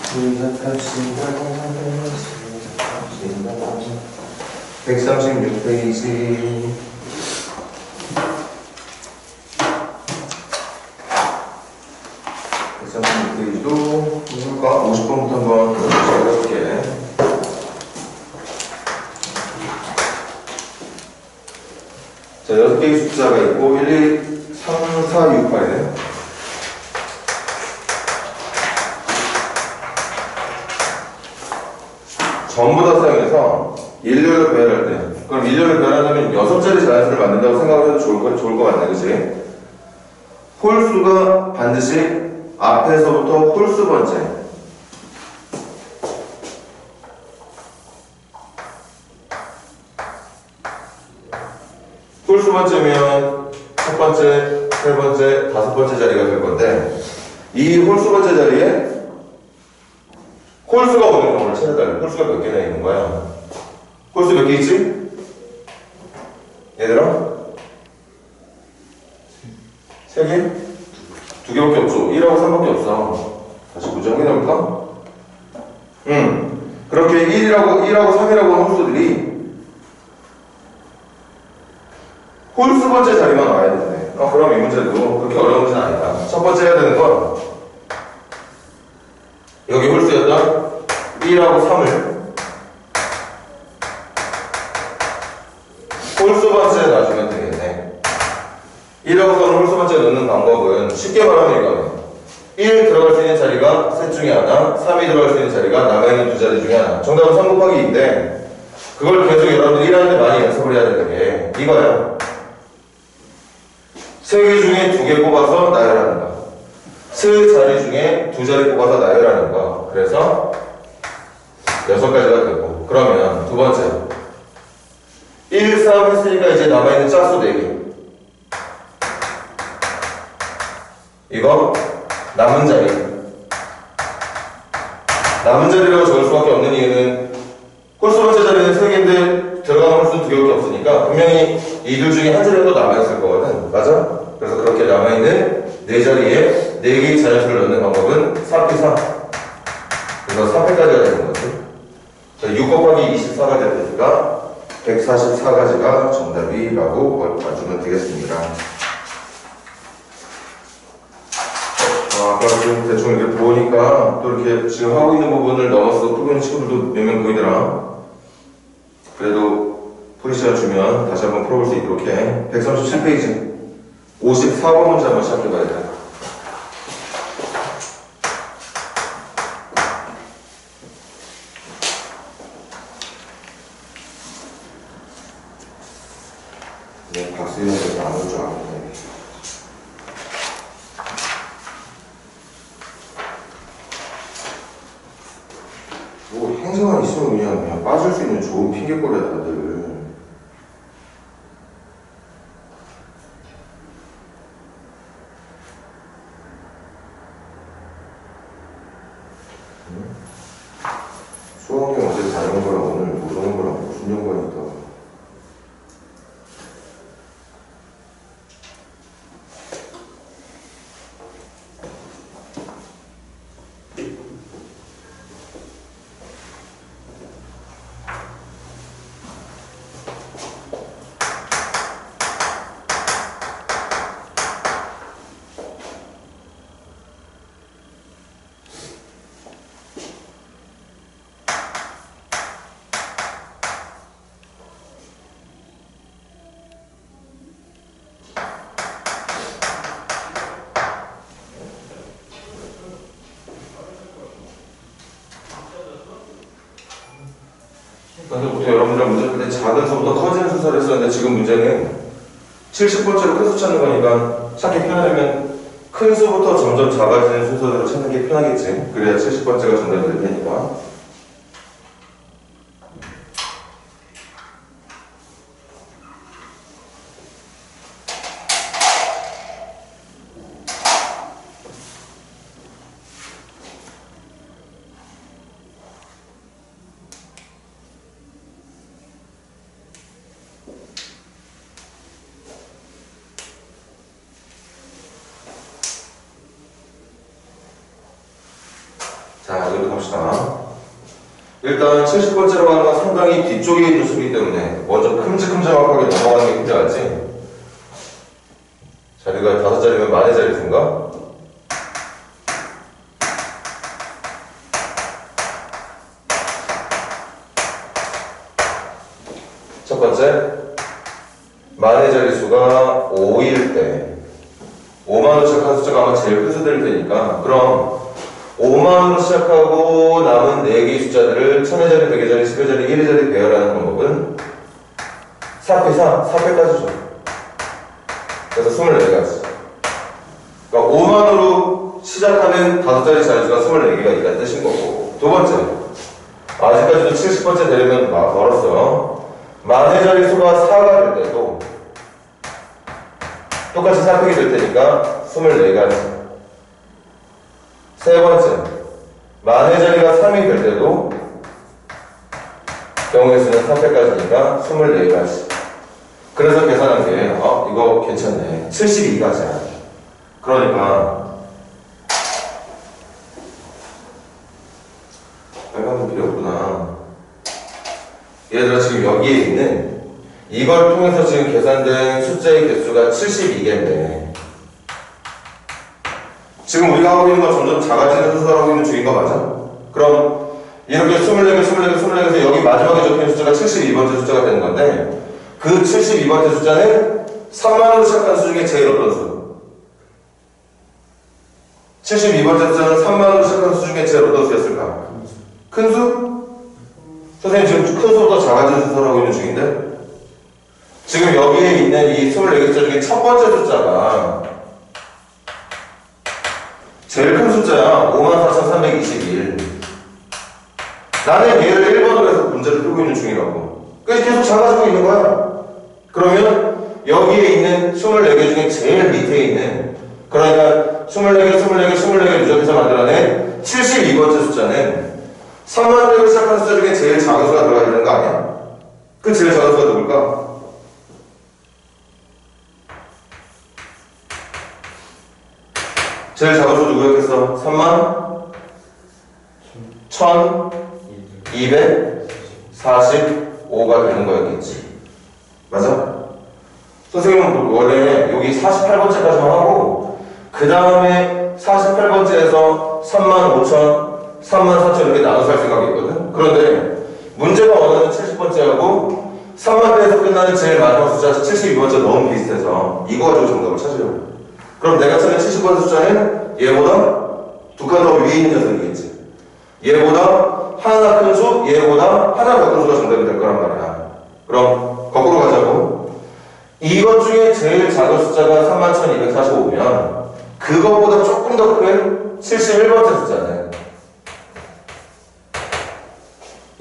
시작합시다. 136페이지. 페이지도 누굴까? 50번부터 한번 해볼게. 자, 6개의 숫자가 있고 1, 2, 3, 4, 6, 8이네. 전부 다 사용해서 일렬로 배열할 때, 그럼 일렬로 배열하려면 6자리 자연수를 만든다고 생각을 해도 좋을 것 같네, 그치? 홀수가 반드시 앞에서부터 홀수 번째, 홀수 번째면 첫 번째, 세 번째, 다섯 번째 자리가 될 건데, 이 홀수 번째 자리에 홀수가 어느 경우를 찾아달래. 홀수가 몇 개나 있는 거야? 홀수 몇 개 있지? 얘들아? 3개? 2개밖에 없죠. 1하고 3밖에 없어. 다시 보자. 확인해볼까? 그렇게 1하고 3이라고 하는 홀수들이 홀수 번째 자리만 와야 되네. 그럼 이 문제도 그렇게 어려운 문제는 아니다. 첫 번째 해야 되는 건 여기 홀수였던 1하고 3을 홀수 번째에 놔주면 되겠네. 1하고 3을 홀수 번째에 넣는 방법은 쉽게 말하면 이거네. 1 들어갈 수 있는 자리가 셋 중에 하나, 3이 들어갈 수 있는 자리가 남아있는 2자리 중에 하나. 정답은 3 곱하기 2인데 그걸 계속 여러분들이 1하는데 많이 연습을 해야 되는 게 이거야. 3개 중에 2개 뽑아서 나열하는 거. 세 자리 중에 2자리 뽑아서 나열하는 거. 그래서 6가지가 되고, 그러면 두 번째 1, 3 했으니까 이제 남아있는 짝수 4개. 이거 남은 자리라고 적을 수밖에 없는 이유는 홀수 번째 자리는 3개인데 들어가는 홀수는 2개밖에 없으니까 분명히 이둘 중에 한 자리가 또 남아있을 거거든. 맞아? 그래서 그렇게 남아있는 4자리에 4개의 자연수를 넣는 방법은 4p3. 그래서 3패까지가 되는 거지. 6 곱하기 24가 될 테니까 144가지가 정답이라고 봐주면 되겠습니다. 아까 지금 대충 이렇게 보니까 또 이렇게 지금 하고 있는 부분을 넘어서 풀고 있는 친구들도 몇 명 보이더라. 그래도 풀이 시간 주면 다시 한번 풀어볼 수 있도록 해. 137페이지 54번 문제 한번 시작해봐야 돼. 네, 박수현에서 안 올 줄 알았네. 뭐 행사만 있으면 그냥 빠질 수 있는 좋은 핑계거리야 다들. 수학여행 어제 다른 거랑 오늘 못 오는 거랑 무슨 연관이 있다. 그래서 보통 여러분들은 문제 풀 때 작은 수부터 커지는 순서를 했었는데 지금 문제는 70번째로 큰 수 찾는 거니까 찾기 편하려면 큰 수부터 점점 작아지는 순서대로 찾는 게 편하겠지. 그래야 70번째가 정답이 될 테니까. 자, 여기로 봅시다. 일단 70번째로 가는 건 상당히 뒤쪽에 있는 수이기 때문에 먼저 큼직큼직하게 넘어가는 게 필요하지. 자리가 5자리면 만의 자리수인가? 첫 번째, 만의 자리수가 5일 때 5만으로 시작한 숫자가 아마 제일 큰 수들일 테니까, 그럼 5만으로 시작하고 남은 4개의 숫자들을 1000의 자리, 100의 자리, 10의 자리, 1의 자리 배열하는 방법은 4패4, 4패까지죠. 그래서 24가지. 그러니까 5만으로 시작하는 5자리 자리수가 24개가 있다는 뜻인 거고. 두 번째, 아직까지도 70번째 되려면 멀었어요. 만의 자리수가 4가 될 때도 똑같이 4팩이 될 테니까 24가지. 세 번째, 만의 자리가 3이 될 때도 경우의 수는 4팩까지니까 24가지. 그래서 계산한 게, 이거 괜찮네. 72가지야. 그러니까 빨간은 필요 없구나. 얘들아, 지금 여기에 있는 이걸 통해서 지금 계산된 숫자의 개수가 72개인데 지금 우리가 하고 있는 건 점점 작아지는 순서로 하고 있는 중인 거 맞아? 그럼 이렇게 24개, 24개, 24개에서 여기 마지막에 적힌 숫자가 72번째 숫자가 되는 건데, 그 72번째 숫자는 3만으로 시작한 수 중에 제일 어떤 수? 72번째 숫자는 3만으로 시작한 수 중에 제일 어떤 수였을까? 큰 수? 선생님 지금 큰 수보다 작아지는 순서로 하고 있는 중인데, 지금 여기에 있는 이 24개 숫자 중에 첫 번째 숫자가 제일 큰 숫자야. 54,321. 나는 얘를 1번으로 해서 문제를 풀고 있는 중이라고. 그래서 계속 작아지고 있는 거야. 그러면 여기에 있는 24개 중에 제일 밑에 있는, 그러니까 24개, 24개, 24개 누적해서 만들어낸 72번째 숫자는 3만 개를 시작하는 숫자 중에 제일 작은 수가 들어가야 되는 거 아니야? 그 제일 작은 수가 누굴까? 제일 작은 수 누구였겠어? 3만 1245가 되는 거였겠지. 맞아? 선생님은 원래 여기 48번째까지만 하고 그 다음에 48번째에서 35,000, 34,000 이렇게 나눠서 할 생각이었거든. 그런데 문제가 원하는 70번째하고 3만 대에서 끝나는 제일 마지막 숫자 72번째 너무 비슷해서 이거 가지고 정답을 찾으려고. 그럼 내가 찾는 70번째 숫자는 얘보다 두 칸 더 위에 있는 녀석이겠지. 얘보다 하나 큰 수, 얘보다 하나 더 큰 수가 정답이 될 거란 말이야. 그럼 거꾸로 가자고. 이것 중에 제일 작은 숫자가 31,245면 그것보다 조금 더 큰 71번째 숫자는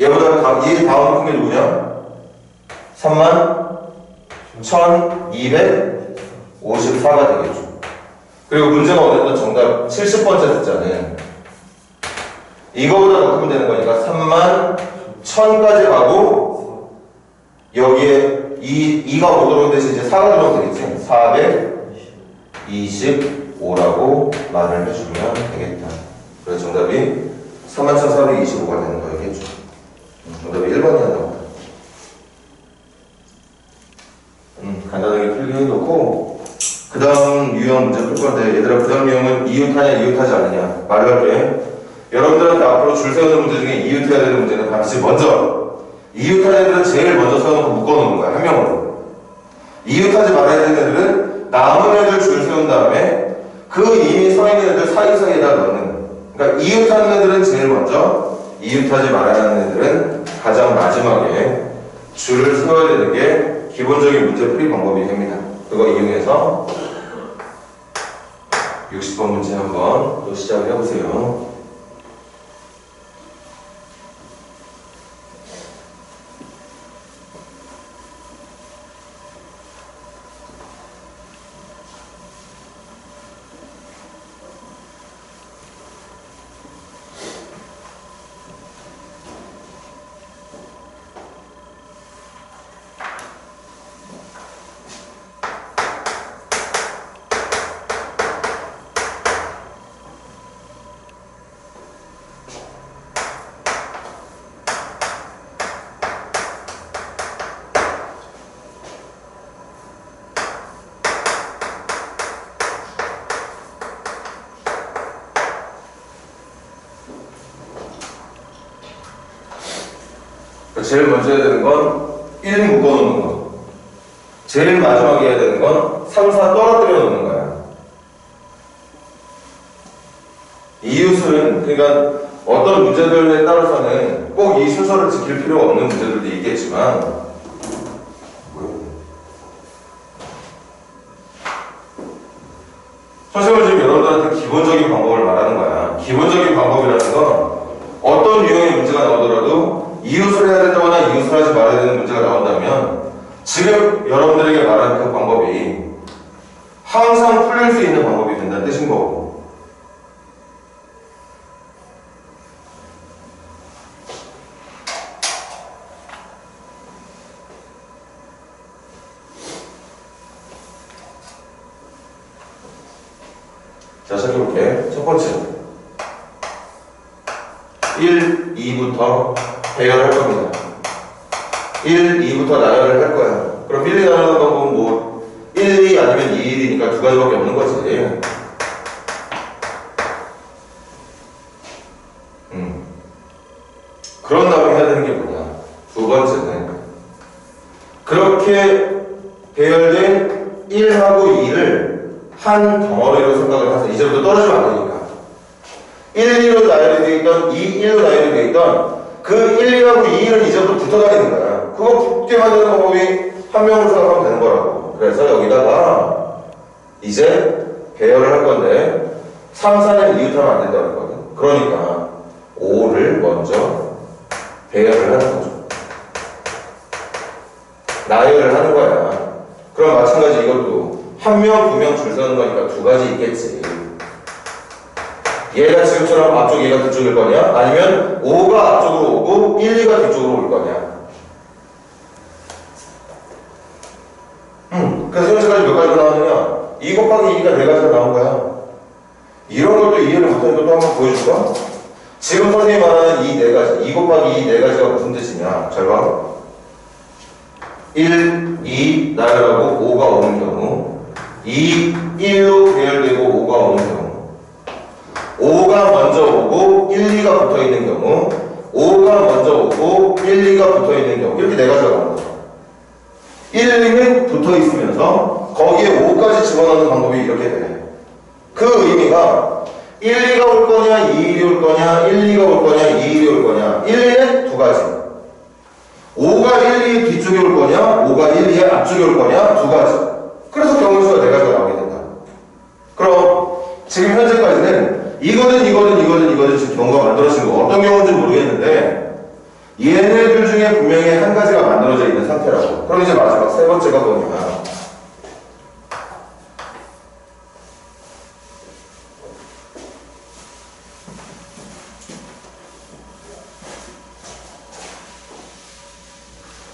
얘보다 이 다음 큰 게 누구냐? 31,254가 되겠죠. 그리고 문제가 원했던 정답 70번째 숫자는 이거보다 더 크면 되는 거니까 31,000까지 가고 여기에 2가 5 들어오는 대신 이제 4가 들어오면 되겠지. 425라고 말을 해주면 되겠다. 그래서 정답이 31,425가 되는 거겠죠. 정답이 1번이었나 보다. 간단하게 풀게 해놓고 그 다음 유형 문제 풀 건데, 얘들아 그 다음 유형은 이웃하냐 이웃하지 않느냐 말을 할게. 여러분들한테 앞으로 줄 세우는 문제 중에 이웃해야 되는 문제는 반드시 먼저 이웃하는 애들은 제일 먼저 세워놓고 묶어놓는 거야. 한 명으로. 이웃하지 말아야 되는 애들은 남은 애들 줄 세운 다음에 그 이미 서 있는 애들 사이사이에다 넣는. 그러니까 이웃하는 애들은 제일 먼저, 이웃하지 말아야 하는 애들은 가장 마지막에 줄을 세워야 되는 게 기본적인 문제 풀이 방법이 됩니다. 그거 이용해서 60번 문제 한번 또 시작을 해보세요. 제일 먼저 해야 되는 건 1 묶어놓는 거. 제일 마지막에 해야 되는 건 3, 4 떨어뜨려 놓는 거야. 이웃은, 그러니까 어떤 문제들에 따라서는 꼭 이 순서를 지킬 필요가 없는 문제들도 있겠지만, 선생님은 지금 여러분들한테 기본적인 방법을 말하는 거야. 기본적인 방법이라는 건 어떤 유형의 문제가 나오더라도 이웃을 해야 된다거나 이웃을 하지 말아야 되는 문제가 나온다면 지금 여러분들에게 말하는 그 방법이 항상 풀릴 수 있는 방법이 된다는 뜻인 거고. 자, 시작해볼게. 첫 번째. 1, 2부터 배열할 겁니다. 1, 2부터 나열을 할 거야. 그럼 1, 2 나열하는 방법은 뭐, 1, 2 아니면 2, 1이니까 두 가지밖에 없는 거지. 그런 다음에 해야 되는 게 뭐냐. 두 번째는, 그렇게 배열된 1하고 2를 한 덩어리로 생각을 해서 이제부터 떨어지면 안 되니까 1, 2로 나열이 되어 있던 2, 1로 나열이 되어 있던 그 1, 2하고 2, 1은 이제부터 붙어 다니는 거야. 그거 붙게 만드는 방법이 한 명으로 생각하면 되는 거라고. 그래서 여기다가 이제 배열을 할 건데 3, 4는 이웃하면 안 된다는 거거든. 그러니까 5를 먼저 배열을 하는 거죠. 나열을 하는 거야. 그럼 마찬가지 이것도 한 명, 두 명 줄 서는 거니까 두 가지 있겠지. 얘가 지금처럼 앞쪽 얘가 뒤쪽일 거냐? 아니면 5가 앞쪽으로 오고 1, 2가 뒤쪽으로 올 거냐? 그래서 현재까지 몇 가지가 나왔느냐? 2 곱하기 2가 4가지가 나온 거야. 이런 것도 이해를 못하니까 또 한번 보여줄까? 지금 선생님이 말하는 이 4가지, 2 곱하기 2 4가지가 무슨 뜻이냐? 잘 봐. 1, 2 나열하고 5가 오는 경우 2, 1로 배열되고 5가 오는 경우 5가 먼저 오고 1, 2가 붙어있는 경우 5가 먼저 오고 1, 2가 붙어있는 경우 이렇게 4가지가 나온 거죠. 1, 2는 붙어있으면서 거기에 5까지 집어넣는 방법이 이렇게 돼. 그 의미가 1, 2가 올 거냐 2, 1이 올 거냐 1, 2가 올 거냐 2, 1이 올 거냐 1, 2는 두 가지 5가 1, 2 뒤쪽에 올 거냐 5가 1, 2 앞쪽에 올 거냐 두 가지. 그래서 경우수가 4가지가 나오게 된다. 그럼 지금 현재까지는 이거는 지금 경우가 만들어진 거 어떤 경우인지 모르겠는데 얘네들 중에 분명히 한 가지가 만들어져 있는 상태라고. 그럼 이제 마지막 세 번째가 뭐냐.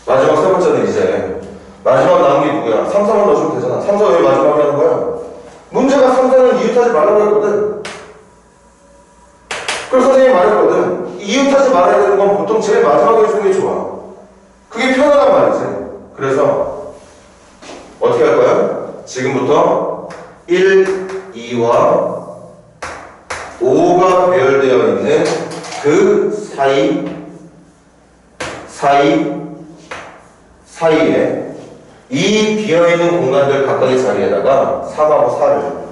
마지막 세 번째는 이제 마지막 나온 게 누구야? 3, 4만 넣어주면 되잖아. 3, 4 왜 마지막에 하는 거야? 문제가 3, 4는 이웃하지 말라고 했거든. 그래서 선생님이 말했거든. 이웃하지 말아야 되는 건 보통 제일 마지막에 해주는 게 좋아. 그게 편하단 말이지. 그래서 어떻게 할 거야? 지금부터 1, 2와 5가 배열되어 있는 그 사이에 이 비어있는 공간들 각각의 자리에다가 3하고 4를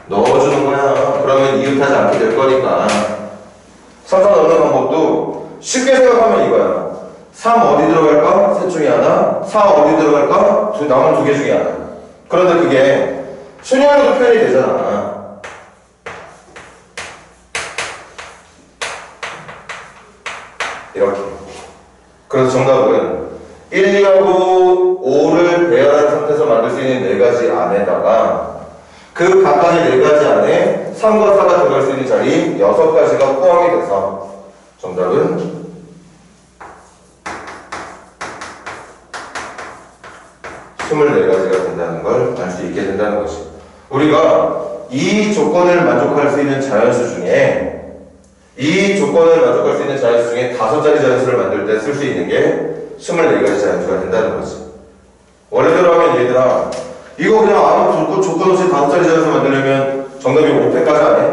넣어주는 거야. 그러면 이웃하지 않게 될 거니까. 3, 4 넣는 방법도 쉽게 생각하면 이거야. 3 어디 들어갈까? 셋 중에 하나. 4 어디 들어갈까? 남은 2개 중에 하나. 그런데 그게 순열로도 표현이 되잖아. 이렇게. 그래서 정답은 1, 2하고 5를 배열한 상태에서 만들 수 있는 4가지 안에다가 그 각각의 4가지 안에 3과 4가 들어갈 수 있는 자리 6가지가 포함이 돼서 정답은 24가지가 된다는 걸 알 수 있게 된다는 것이. 우리가 이 조건을 만족할 수 있는 자연수 중에 5자리 자연수를 만들 때 쓸 수 있는 게 24가지 자연수가 된다는 거지. 원래대로 하면 얘들아 이거 그냥 아무 조건 없이 5자리 자연수 만들려면 정답이 5패까지 안 해?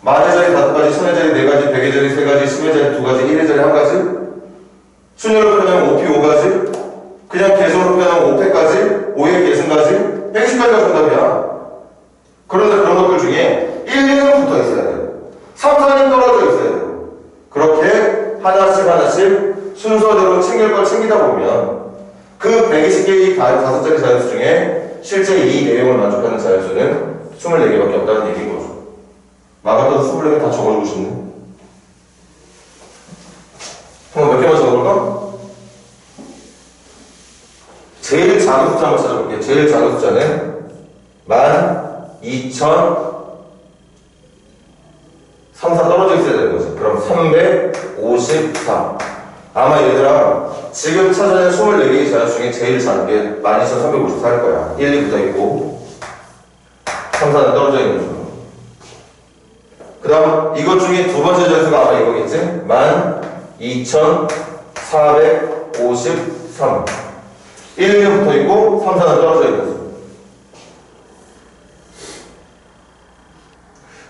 만의 자리 5가지, 천의 자리 4가지, 100의 자리 3가지, 10의 자리 2가지, 1의 자리 1가지, 순열로 표현하면 5p 5가지, 그냥 계속으로 표현하면 5패까지, 5의 계승까지, 120까지가 정답이야. 그런데 그런 것들 중에 1, 2는 붙어 있어야 돼요. 3, 4는 떨어져 있어야 돼요. 그렇게 하나씩 순서대로 챙길 걸 챙기다 보면 그 120개의 5자리 자연수 중에 실제 이 내용을 만족하는 자연수는 24개밖에 없다는 얘기인 거죠. 마감도 24개 다 적어주고 싶네. 한번 몇 개만 적어볼까? 제일 작은 숫자 한번 찾아볼게요. 제일 작은 숫자는 12,000 3, 4 떨어져 있어야 되는 거지. 그럼 354. 아마 얘들아 지금 찾아낸 24개의 자연수 중에 제일 작은 게 12,354일 거야. 1, 2 붙어 있고 3, 4는 떨어져 있는 거. 그 다음 이것 중에 두 번째 자연수가 아마 이거겠지? 12,453. 1, 2는 붙어 있고 3, 4는 떨어져 있는 거.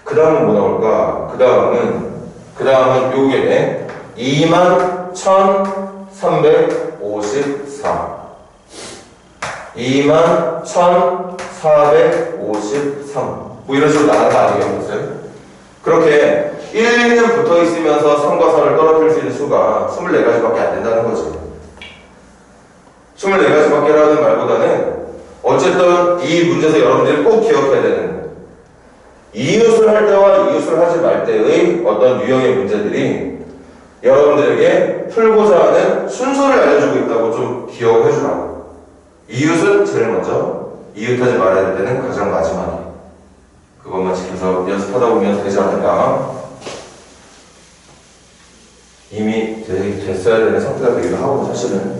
그 다음은 뭐 나올까? 그 다음은 요게네. 21,354. 21,453. 뭐 이런 식으로 나가는 거 아니겠어요? 그렇게 1, 2는 붙어 있으면서 3과 4를 떨어뜨릴 수 있는 수가 24가지밖에 안 된다는 거지. 24가지밖에 라는 말보다는 어쨌든 이 문제에서 여러분들이 꼭 기억해야 되는 이웃을 할 때와 이웃을 하지 말 때의 어떤 유형의 문제들이 여러분들에게 풀고자 하는 순서를 알려주고 있다고 좀 기억해 주라고. 이웃은 제일 먼저, 이웃하지 말아야 될 때는 가장 마지막에. 그것만 지켜서 연습하다 보면 되지 않을까. 이미 됐어야 되는 상태가 되기도 하고 사실은.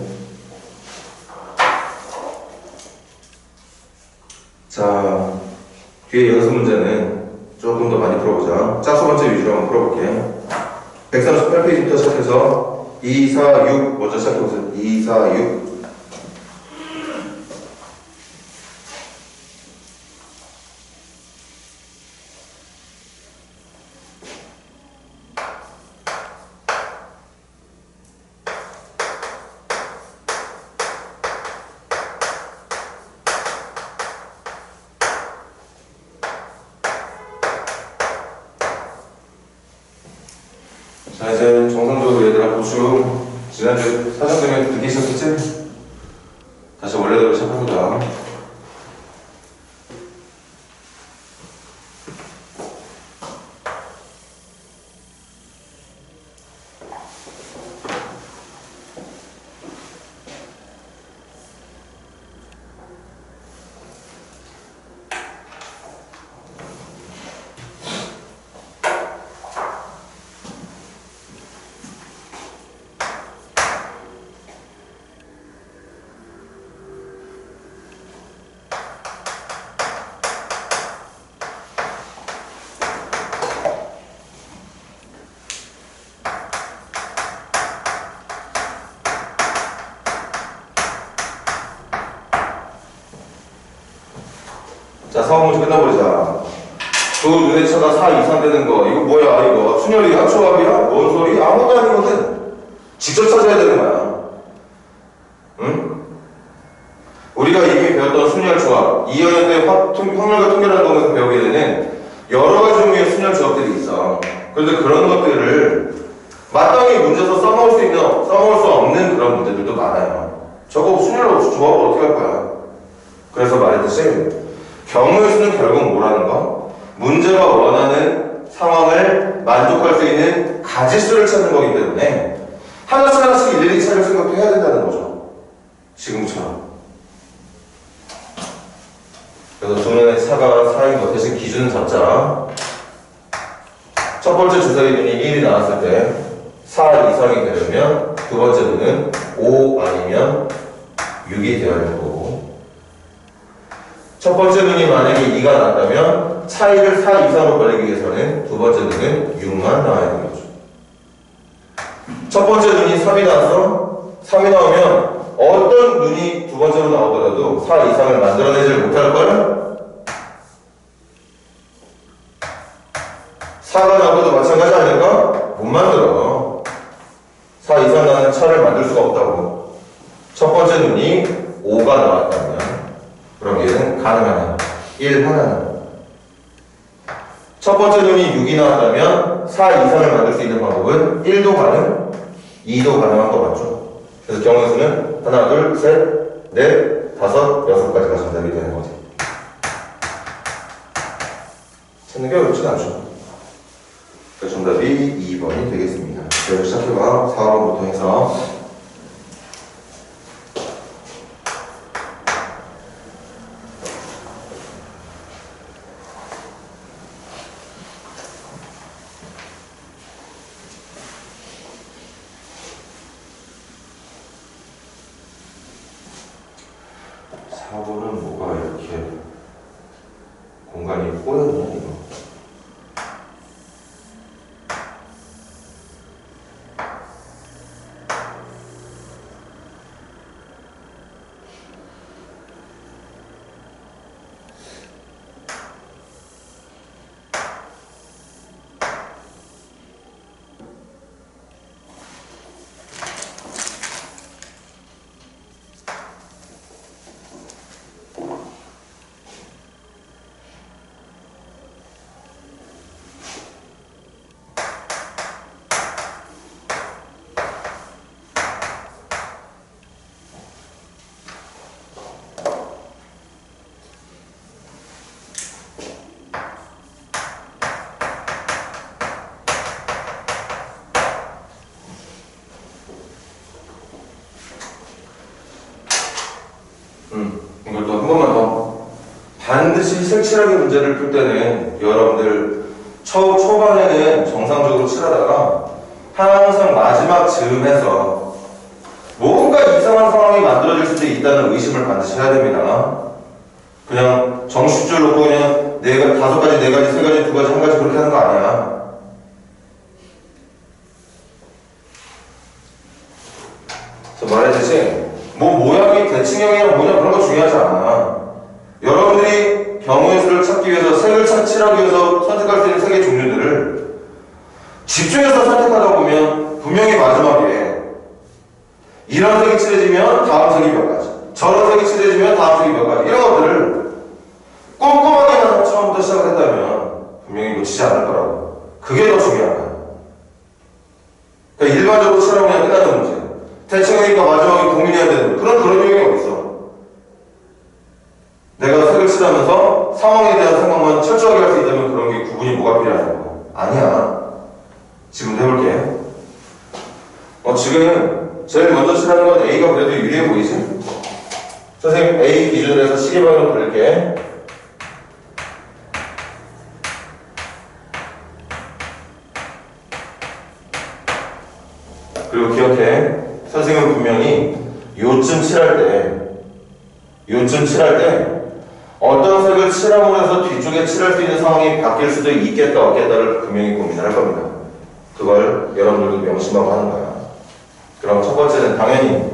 자, 뒤에 연습 문제는 조금 더 많이 풀어보자. 짝수 번째 위주로 한번 풀어볼게. 138페이지부터 시작해서 2, 4, 6 먼저 시작해보세요. 2, 4, 6. 자, 이제 정상적으로 얘들아 보충. 지난주 사전 등에 듣기 시작했지? 다시 원래대로 시작합니다. 자, 상황 문제 끝나버리자. 그 눈에 차가 4 이상 되는 거, 이거 뭐야, 이거? 순열이야? 초합이야? 뭔 소리? 아무것도 아니거든. 직접 찾아야 되는 거야. 응? 우리가 이미 배웠던 순열 조합, 2학년 때 확률과 통계라는 거에서 배우게 되는 여러 가지 종류의 순열 조합들이 있어. 그런데 그런 것들을 마땅히 문제에서 써먹을 수 없는 그런 문제들도 많아요. 저거 순열 없이 조합을 어떻게 할 거야? 그래서 말했듯이 경우의 수는 결국 뭐라는 거? 문제가 원하는 상황을 만족할 수 있는 가지수를 찾는 거기 때문에 하나씩 일일이 찾을 생각도 해야 된다는 거죠. 지금처럼. 그래서 두 눈의 차가 4인 거 대신 기준은 잡자. 첫 번째 주사위 눈이 1이 나왔을 때 4 이상이 되려면 두 번째 눈은 5 아니면 6이 되어야 되는 거고, 첫 번째 눈이 만약에 2가 났다면 차이를 4 이상으로 벌리기 위해서는 두 번째 눈은 6만 나와야 되는 거죠. 첫 번째 눈이 3이 나왔어? 3이 나오면 어떤 눈이 두 번째로 나오더라도 4 이상을 만들어내지 못할걸? 4 4가 나와도 마찬가지 아닐까? 못 만들어. 4 이상 나는 차를 만들 수가 없다고. 첫 번째 눈이 5가 나왔다면 그럼 얘는 가능하냐? 1 하나는. 첫 번째 눈이 6이 나왔다면 4 이상을 만들 수 있는 방법은 1도 가능, 2도 가능한 거 맞죠? 그래서 경우의 수는 하나, 둘, 셋, 넷, 다섯, 여섯 가지가 정답이 되는 거지. 찾는 게 어렵진 않죠. 그래서 정답이 2번이 되겠습니다. 그래서 시작해봐. 4번부터 해서. 사고는 뭐가 이렇게 공간이 꼬였냐 이거. 이것도 한 번만 더. 반드시 색칠하기 문제를 풀 때는 여러분들 초반에는 정상적으로 칠하다가 항상 마지막 즈음에서 뭔가 이상한 상황이 만들어질 수도 있다는 의심을 반드시 해야 됩니다. 그냥 정식줄 놓고 그냥 다섯 가지, 네 가지, 세 가지, 두 가지, 한 가지 그렇게 하는 거 아니야. 저 말했듯이 뭐 모양이 대칭형이나 뭐냐 그런 거 중요하지 않아. 여러분들이 경우의 수를 찾기 위해서 색을 칠하기 위해서 선택할 수 있는 색의 종류들을 집중해서 선택하다 보면 분명히 마지막에 이런 색이 칠해지면 다음 색이 몇 가지, 저런 색이 칠해지면 다음 색이 몇 가지, 이런 것들을 꼼꼼하게 처음부터 시작했다면 분명히 놓치지 않을 거라고. 그게 더 중요한 거야. 그러니까 일반적으로 칠하고 그냥 끝나는 문제. 대칭형이니까 마지막에 고민해야 되는 그런 유형이 어딨어. 내가 색을 칠하면서 상황에 대한 생각만 철저하게 할 수 있다면 그런 게 구분이 뭐가 필요하는 거야? 아니야. 지금 해볼게. 지금 제일 먼저 칠하는 건 A가 그래도 유리해 보이지? 선생님 A 기준으로 해서 시계 방향으로 돌릴게. 그리고 기억해. 선생님은 분명히 요쯤 칠할 때 어떤 색을 칠함으로 해서 뒤쪽에 칠할 수 있는 상황이 바뀔 수도 있겠다 없겠다를 분명히 고민을 할 겁니다. 그걸 여러분들도 명심하고 하는 거야. 그럼 첫 번째는 당연히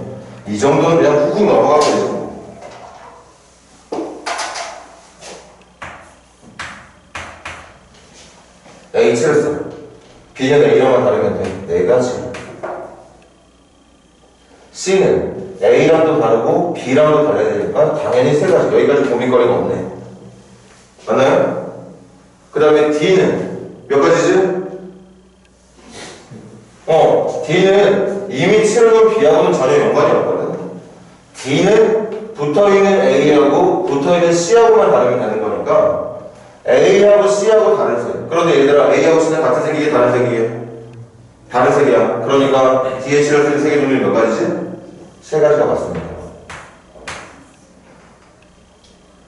이 정도는 그냥 훅훅 넘어가고 되죠. A 칠했어. B는 A랑만 다르면 돼. 네 가지. C는 A랑도 다르고 B랑도 달라야 되니까 당연히 세 가지. 여기까지 고민거리가 없네. 맞나요? 그 다음에 D는 몇 가지지? D는 이미 칠해놓은 B하고는 전혀 연관이 없거든. D는 붙어있는 A하고 붙어있는 C하고만 다르면 되는 거니까 A하고 C하고 다른 색. 그런데 얘들아 A하고 C는 같은 색이게 다른 색이게? 다른 색이야. 그러니까 D에 칠할 수 있는 색의 종류는 몇 가지지? 세 가지가 맞습니다.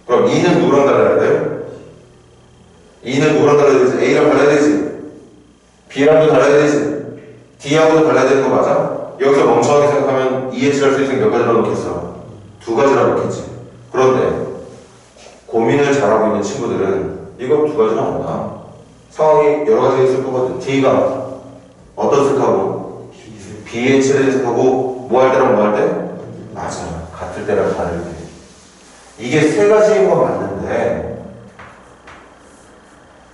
그럼 E는 누구랑 달라야 돼? E는 누구랑 달라야 되지? A랑 달라야 되지? B랑도 달라야 되지? D하고도 달라야 되는 거 맞아? 여기서 멍청하게 생각하면 E에 칠할 수 있는 몇 가지나 놓겠어? 두 가지나 놓겠지. 그런데 고민을 잘하고 있는 친구들은 이거 두 가지나 안 나. 상황이 여러 가지가 있을 거거든. D가 어떤 색하고? B에 칠해진 색하고 뭐 할 때랑 뭐 할 때? 맞아. 같을 때랑 다를 때. 이게 세 가지인 건 맞는데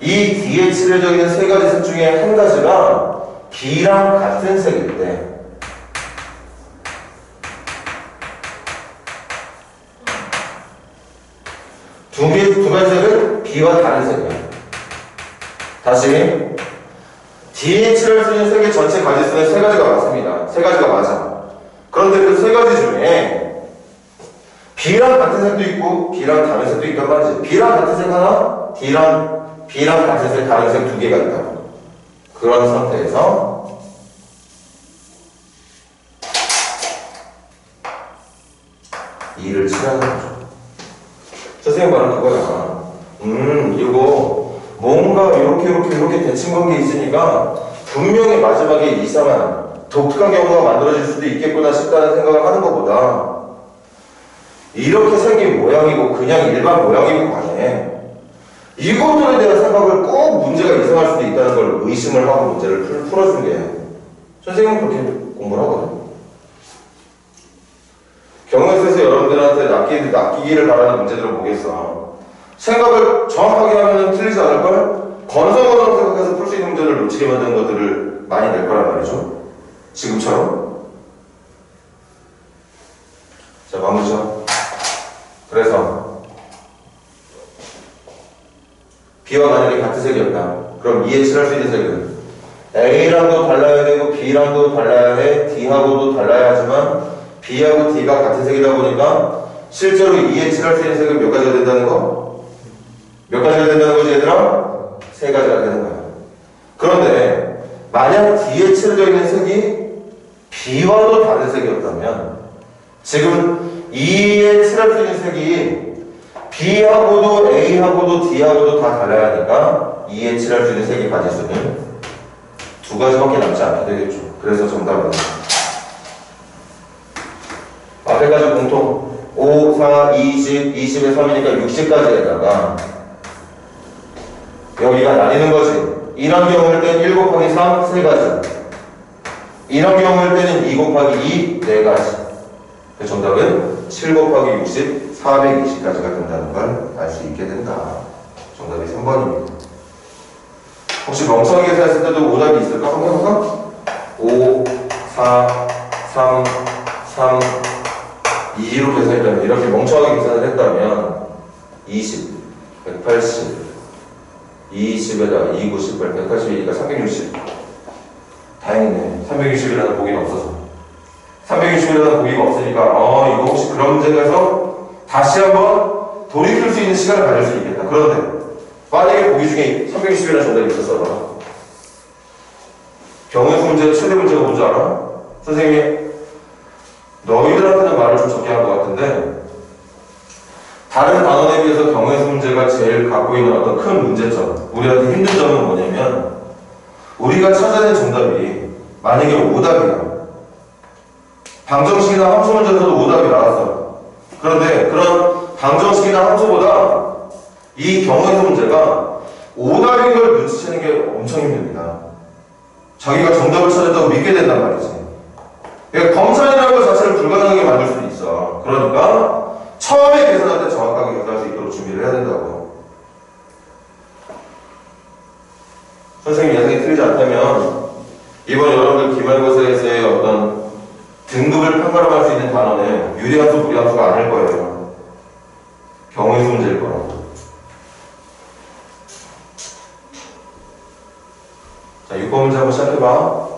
이 뒤에 칠해져 있는 세 가지 색 중에 한 가지가 B랑 같은 색일 때 두 가지 색은 B와 다른 색이야. 다시 뒤에 칠할 수 있는 색의 전체 가지수는 세 가지가 맞습니다. 세 가지가 맞아. 그런데 그 세 가지 중에 B랑 같은 색도 있고 B랑 다른 색도 있단 말이지. B랑 같은 색 하나, B랑 같은 색 다른 색 두 개가 있다고. 그런 상태에서 이를 칠하는 거죠. 선생님 말은 그거야. 이거 뭔가 이렇게 대칭관계 있으니까 분명히 마지막에 이상한 독특한 경우가 만들어질 수도 있겠구나 싶다는 생각을 하는 것보다 이렇게 생긴 모양이고 그냥 일반 모양이고 간에 이것들에 대한 생각을 꼭 문제가 이상할 수도 있다는 걸 의심을 하고 문제를 풀어주는 게 선생님은 그렇게 공부를 하거든. 경영에서 여러분들한테 낚이기를 바라는 문제들은 뭐겠어? 생각을 정확하게 하면 틀리지 않을걸? 건성건성 생각해서 풀 수 있는 문제를 놓치게 만드는 것들을 많이 낼 거란 말이죠. 지금처럼. 자, 마무리죠. 그래서 B와 만약에 같은 색이었다. 그럼 E에 칠할 수 있는 색은 A랑도 달라야 되고 B랑도 달라야 해. D하고도 달라야 하지만 B하고 D가 같은 색이다 보니까 실제로 E에 칠할 수 있는 색은 몇 가지가 된다는 거? 몇 가지가 된다는 거지 얘들아? 세 가지가 되는 거야. 그런데 만약 D에 칠해져 있는 색이 B와도 다른 색이었다면 지금 E에 칠할 수 있는 색이 B하고도 A하고도 D하고도 다 달라야 하니까 E에 칠할 수 있는 색이 가지수는 두 가지밖에 남지 않게 되겠죠. 그래서 정답은 앞에까지 공통 5, 4, 20, 20에 3이니까 60까지에다가 여기가 나뉘는 거지. 이런 경우일 땐 1 곱하기 3, 3가지. 이런 경우일 때는 2 곱하기 2, 4가지. 그 정답은 7 곱하기 60, 420까지가 된다는 걸 알 수 있게 된다. 정답이 3번입니다. 혹시 멍청하게 계산했을 때도 오답이 있을까? 한번 해볼까? 5, 4, 3, 3, 2로 계산했다면, 이렇게 멍청하게 계산을 했다면 20, 180, 20에다 2, 90, 180이니까 360. 다행이네. 360이라는 보기가 없어서. 360이라는 보기가 없으니까 이거 혹시 그런 문제에서 다시 한번 돌이킬 수 있는 시간을 가질 수 있겠다. 그런데 만약에 보기 중에 360이라는 정답이 있었어. 경우에서 문제, 최대 문제가 뭔지 알아? 선생님이 너희들한테는 말을 좀 적게 한 것 같은데 다른 단원에 비해서 경우에서 문제가 제일 갖고 있는 어떤 큰 문제점, 우리한테 힘든 점은 뭐냐면 우리가 찾아낸 정답이 만약에 오답이야. 방정식이나 함수 문제에서도 오답이 나왔어. 그런데 그런 방정식이나 함수보다 이 경우에서 문제가 오답인 걸 눈치채는 게 엄청 힘듭니다. 자기가 정답을 찾았다고 믿게 된단 말이지. 그러니까 검산이라는 것 자체를 불가능하게 만들 수도 있어. 그러니까 처음에 계산할 때 정확하게 계산할 수 있도록 준비를 해야 된다고. 선생님 예상이 틀리지 않다면 이번 여러분들 기말고사에서의 어떤 등급을 판가름할 수 있는 단어는 유리함수, 무리함수가 아닐 거예요. 경우의 수 문제일 거라고. 자, 6번 문제 한번 시작해봐.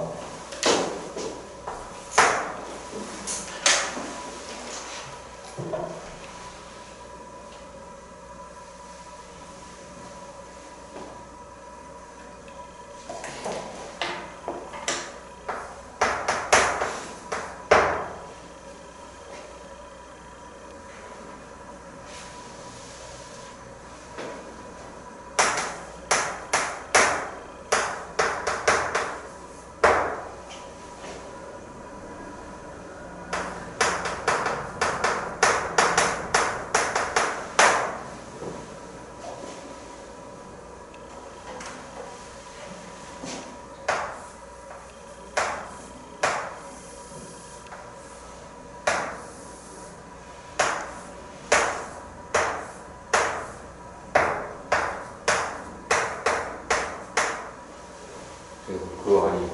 그거 아니.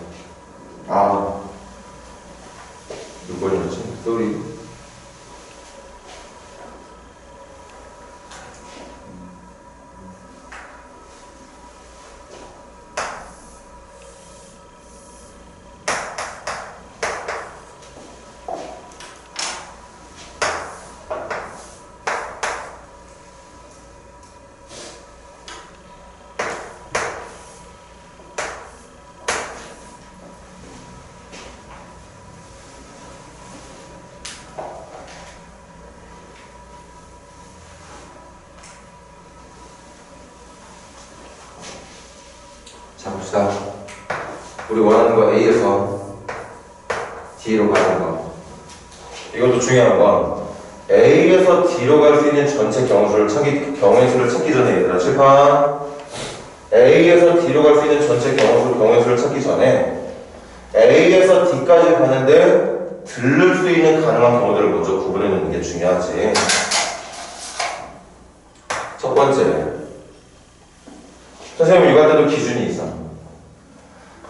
아, 몇 번이었지? 쏘리. 자, 봅시다. 우리 원하는 거 A에서 D로 가는 거. 이것도 중요한 건 A에서 D로 갈 수 있는 전체 경우의 수를 찾기 전에, 얘들아, 칠판. A에서 D로 갈 수 있는 전체 경우의 수를 찾기 전에 A에서 D까지 가는데 들를 수 있는 가능한 경우들을 먼저 구분해 놓는 게 중요하지. 첫 번째, 선생님은 이거 할 때도 기준이 있어.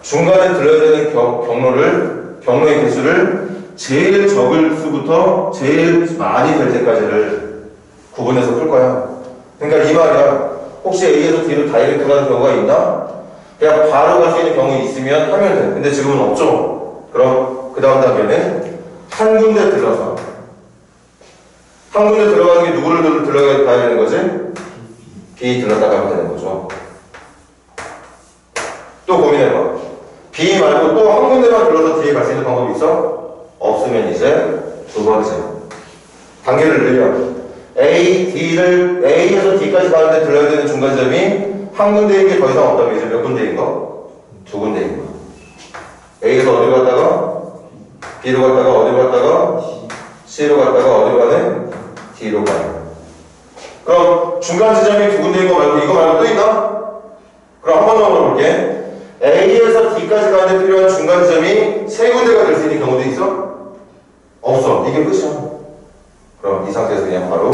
중간에 들러야 되는 경로의 개수를 제일 적을 수부터 제일 많이 될 때까지를 구분해서 풀 거야. 그러니까 이 말이야. 혹시 A에서 D로 다이렉트 가는 경우가 있나? 그냥 바로 갈 수 있는 경우 있으면 하면 돼. 근데 지금은 없죠. 그럼 그 다음 단계는 한 군데 들러서, 한 군데 들어가는 게 누구를 들러가야 되는 거지? B 들렀다 가면 되는 거죠. 또 고민해봐. B 말고 또 한 군데만 들러서 D에 갈 수 있는 방법이 있어? 없으면 이제 두 번째. 단계를 늘려. A에서 D까지 가는데 들러야 되는 중간점이 한 군데인 게 더 이상 없다면 이제 몇 군데인 거? 두 군데인 거. A에서 어디로 갔다가? B로 갔다가 어디로 갔다가? C로 갔다가 어디로 가네? D로 가네. 그럼 중간 지점이 두 군데인 거 말고 이거 말고 또 있나? 그럼 한 번 더 물어볼게. A에서 D까지 가는데 필요한 중간 지점이 세 군데가 될 수 있는 경우도 있어? 없어. 이게 끝이야. 그럼 이 상태에서 그냥 바로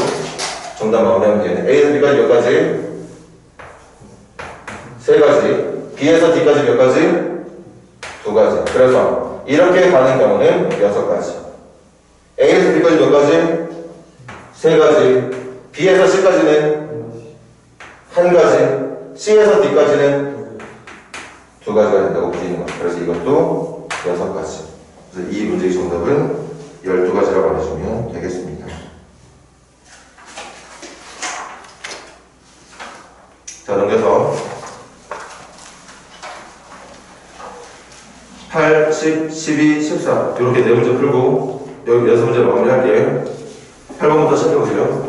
정답 마무리하면 되겠네. A에서 B까지 몇 가지? 세 가지. B에서 D까지 몇 가지? 두 가지. 그래서 이렇게 가는 경우는 여섯 가지. A에서 B까지 몇 가지? 세 가지. B에서 C까지는 한 가지. C에서 D까지는 두 가지가 된다고 부르는 거야. 그래서 이것도 여섯 가지. 그래서 이 문제의 정답은 12가지라고 알아주면 되겠습니다. 자, 넘겨서 8, 10, 12, 14 이렇게 네 문제 풀고 여기 여섯 문제로 마무리할게요. 8번부터 시작해보세요.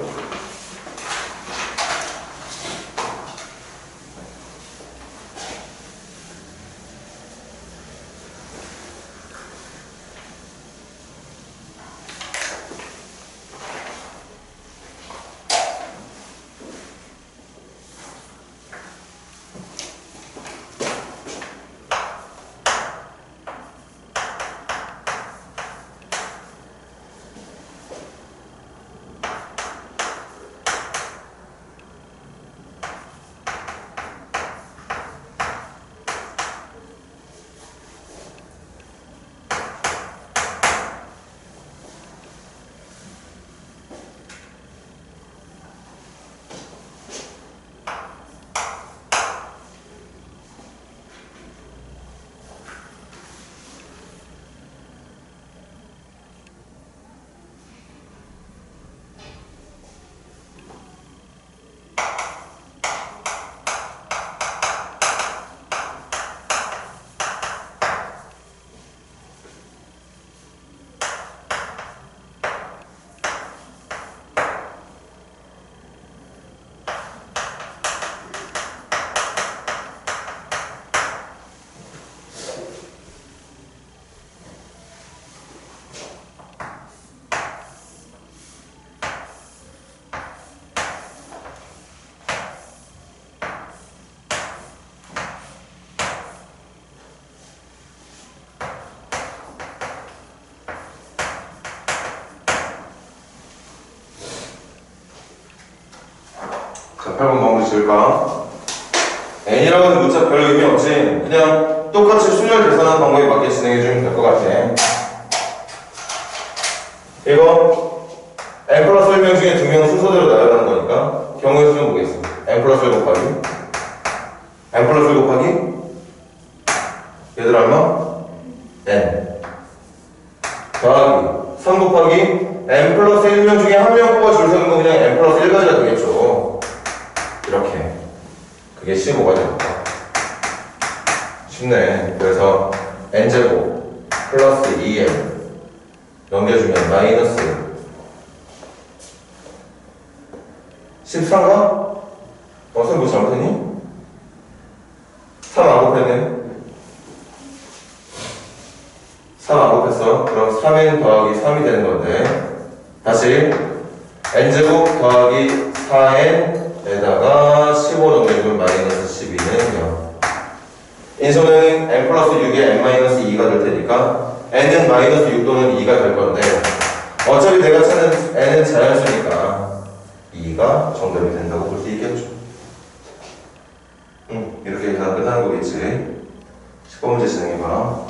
자, 8번 마무리 지을까? N이라고 하는 문자 별 의미 없지? 그냥 똑같이 순열 계산하는 방법에 맞게 진행해주면 될 것 같아. 이거 n 플러스 1명 중에 2명은 순서대로 나열하는 거니까 경우의 수는 뭐겠어? n 플러스 1 곱하기 n 플러스 1 곱하기 얘들아 얼마? n 더하기 3 곱하기 n 플러스 1명 중에 한 명 뽑아 줄 세는 거 그냥 n 플러스 1가지가 되겠죠. 이렇게 그게 15가 됩니다. 쉽네. 그래서 n제곱 플러스 2n 넘겨주면 마이너스 13가? 선생님 뭐 잘못했니? 3 안 곱했네. 3 안 곱했어. 그럼 3n 더하기 3이 되는 건데 다시 n제곱 더하기 4n에다가 15 넘겨주면 마이너스 12는 0. 인수는 n 플러스 6에 n 마이너스 2가 될 테니까 n은 마이너스 6 또는 2가 될 건데 어차피 내가 찾는 n은 자연수니까 2가 정답이 된다고 볼 수 있겠죠. 이렇게 계산 끝나는 거겠지. 10번 문제 진행해봐.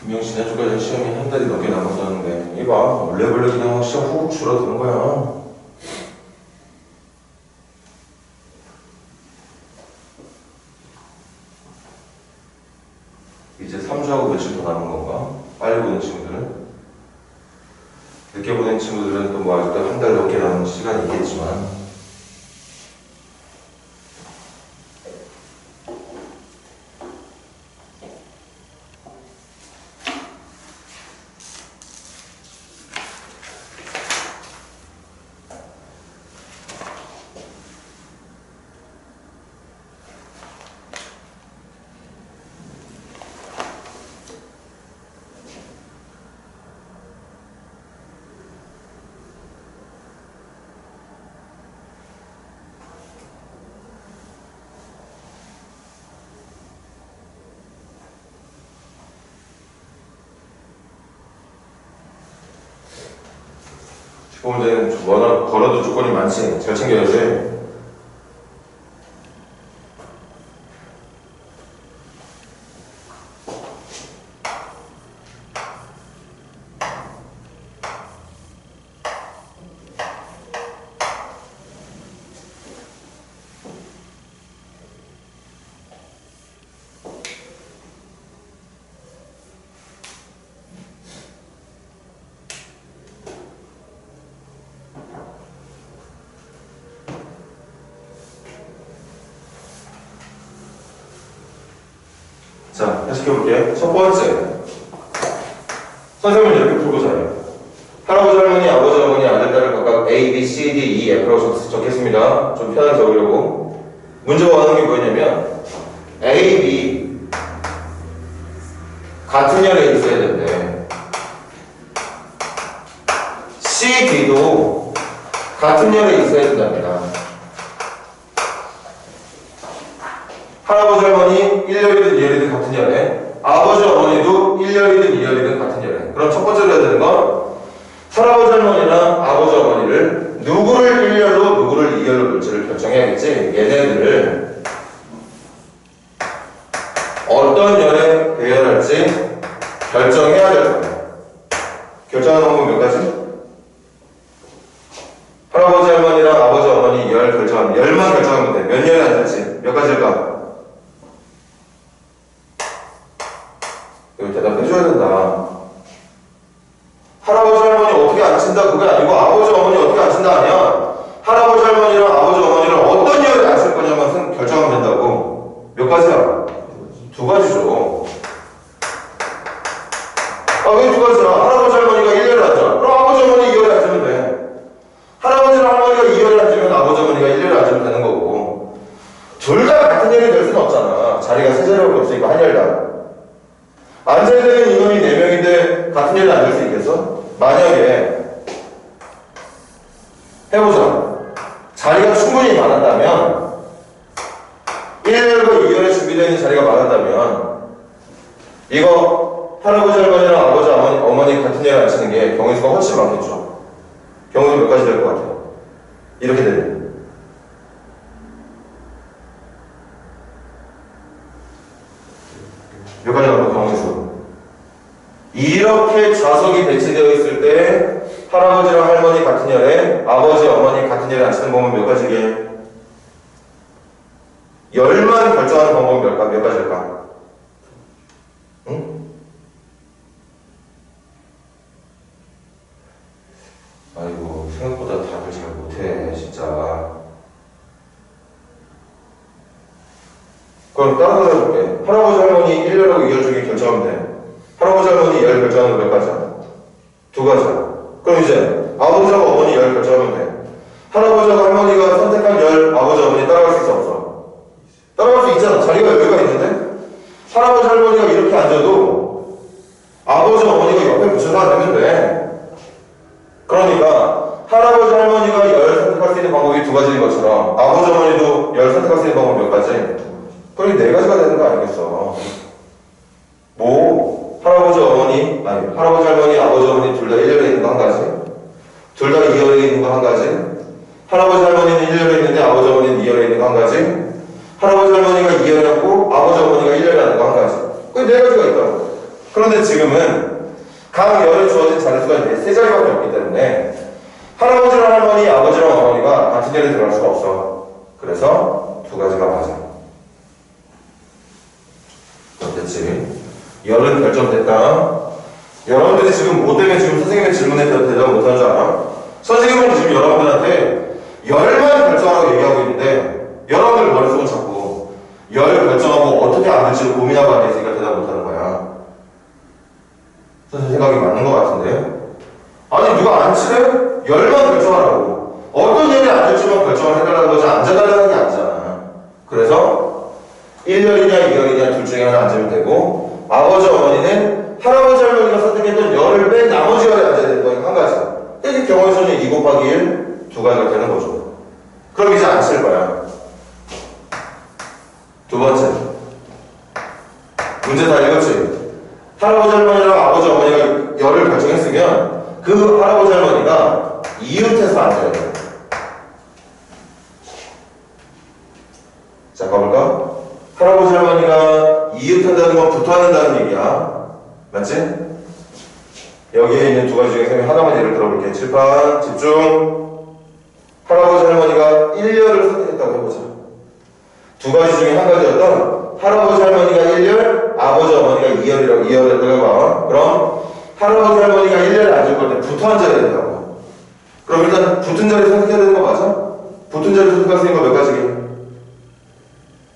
분명 지난주까지 시험이 한 달이 넘게 남았었는데 이봐 원래벌레 그냥 시험 훅 줄어드는 거야. 이제 3주하고 며칠 더 남은 건가? 빨리 보는 친구들은 늦게 보는 친구들은 또 뭐 아직도 한 달 넘게 남은 시간이 있겠지만 문제는 워낙 걸어도 조건이 많지. 잘 챙겨야지. 자, 해석해볼게. 첫 번째. 선생님은 이렇게 풀고자 해요. 할아버지, 할머니, 아버지, 어머니, 아들, 딸을 각각 A, B, C, D, E, F라고 적겠습니다. 좀 편하게 적으려고. 문제가 원하는 게 뭐였냐면 A, B 같은 열에 있어야 된대. C, D도 같은 열에 있어야 된답니다. 할아버지, 할머니 1열이든 2열이든 같은 열에 아버지, 어머니도 1열이든 2열이든 같은 열에. 그럼 첫 번째로 해야 되는 건 할아버지, 할머니랑 아버지, 어머니를 누구를 1열로 누구를 2열로 놓을지를 결정해야겠지. 얘네들을 어떤 열에 배열할지 결정해야 될 거예요. 결정하는 방법 몇 가지? 할아버지, 할머니랑 아버지, 어머니 열 결정하면 열만 결정하면 돼. 몇 열에 앉을지 몇 가지일까? 이거 대답해줘야 된다. 할아버지, 할머니 어떻게 앉힌다 그게 아니고 아버지, 어머니 어떻게 앉힌다 아니야. 할아버지, 할머니랑 아버지, 어머니를 어떤 열에 앉힐 거냐만 결정하면 된다고. 몇 가지야? 두 가지죠. 아, 왜 두 가지야? 할아버지, 할머니가 1열에 앉아. 그럼 아버지, 어머니 2열에 앉으면 돼. 할아버지랑 할머니가 2열에 앉으면 아버지, 어머니 해보자. 자리가 충분히 많았다면 1열과 2열에 준비되어 있는 자리가 많았다면 이거 할아버지 할머니랑 아버지 어머니 같은 자리에 앉히는 게 경우수가 훨씬 많겠죠. 경우수 몇 가지 될 것 같아요. 이렇게 되면 몇 가지 나올 경우수. 이렇게 좌석이 배치되어 있을 때 할아버지랑 할머니 같은 열에 아버지 어머니 같은 열에 앉히는 방법은 몇 가지게? 열만 결정하는 방법은 몇 가지일까? 응? 아이고 생각보다 답을 잘 못해 진짜. 그럼 다른 거 해볼게. 할아버지 할머니 1열하고 2열 중에 결정하면 돼. 할아버지 할머니 열 결정하는 거 몇 가지야? 2가지야. 그럼 이제 아버지하고 어머니 열 결정하면 돼. 할아버지하고 할머니가 선택한 열 아버지 어머니 따라갈 수 있어 없어? 따라갈 수 있잖아. 자리가 여기가 있는데 할아버지 할머니가 이렇게 앉아도 아버지 어머니가 옆에 붙여서 앉으면 돼. 그러니까 할아버지 할머니가 열 선택할 수 있는 방법이 2가지인 것처럼 아버지 어머니도 열 선택할 수 있는 방법이 몇 가지? 그럼 4가지가 되는 거 아니겠어? 뭐 할아버지 어머니 아니 할아버지 할머니 아버지 어머니 둘 다 1열에 있는 거 한 가지, 둘 다 2열에 있는 거 한 가지, 할아버지 할머니는 1열에 있는데 아버지 어머니는 2열에 있는 거 한 가지, 할아버지 할머니가 2열에 있고 아버지 어머니가 1열에 있는 거 한 가지. 그 4가지가 있다고. 그런데 지금은 각 열에 주어진 자릿수가 이제 3자리밖에 없기 때문에 할아버지랑 할머니 아버지랑 어머니가 같은 열에 들어갈 수가 없어. 그래서 2가지가 맞아. 됐지? 열은 결정됐다. 여러분들이 지금 뭐 때문에 지금 선생님의 질문에 대답 못하는 줄 알아? 선생님은 지금 여러분들한테 열만 결정하라고 얘기하고 있는데 여러분들 머릿속은 자꾸 열 결정하고 어떻게 앉을지 고민하고 앉아있으니까 대답 못하는 거야. 선생님 생각이 맞는 것 같은데? 아니 누가 앉히래? 열만 결정하라고. 어떤 열이 앉을지만 결정을 해달라는 거지 앉아달라는 게 아니잖아. 그래서 1열이냐 2열이냐 둘 중에 하나 앉으면 되고 아버지 어머니는 할아버지 할머니가 선택했던 열을 뺀 나머지 열에 앉아야 되는 거니까 한 가지. 이게 경우에서는 2 곱하기 1 2가지가 되는 거죠. 그럼 이제 앉힐 거야. 2번째 문제 다 읽었지? 할아버지 할머니랑 아버지 어머니가 열을 결정했으면 그 할아버지 할머니가 이웃해서 앉아야 돼. 자 가볼까? 할아버지 할머니가 이웃한다는 건 붙어한다는 얘기야. 맞지? 여기에 있는 2가지 중에 하나만 예를 들어볼게. 칠판 집중. 할아버지 할머니가 1열을 선택했다고 해보자. 2가지 중에 한 가지였던 할아버지 할머니가 1열, 아버지 어머니가 2열이라고 2열을 해봐. 그럼 할아버지 할머니가 1열에 앉을 건데 붙어 앉아야 된다고. 그럼 일단 붙은 자리 선택해야 되는 거 맞아? 붙은 자리 선택할 수 있는 거 몇 가지게?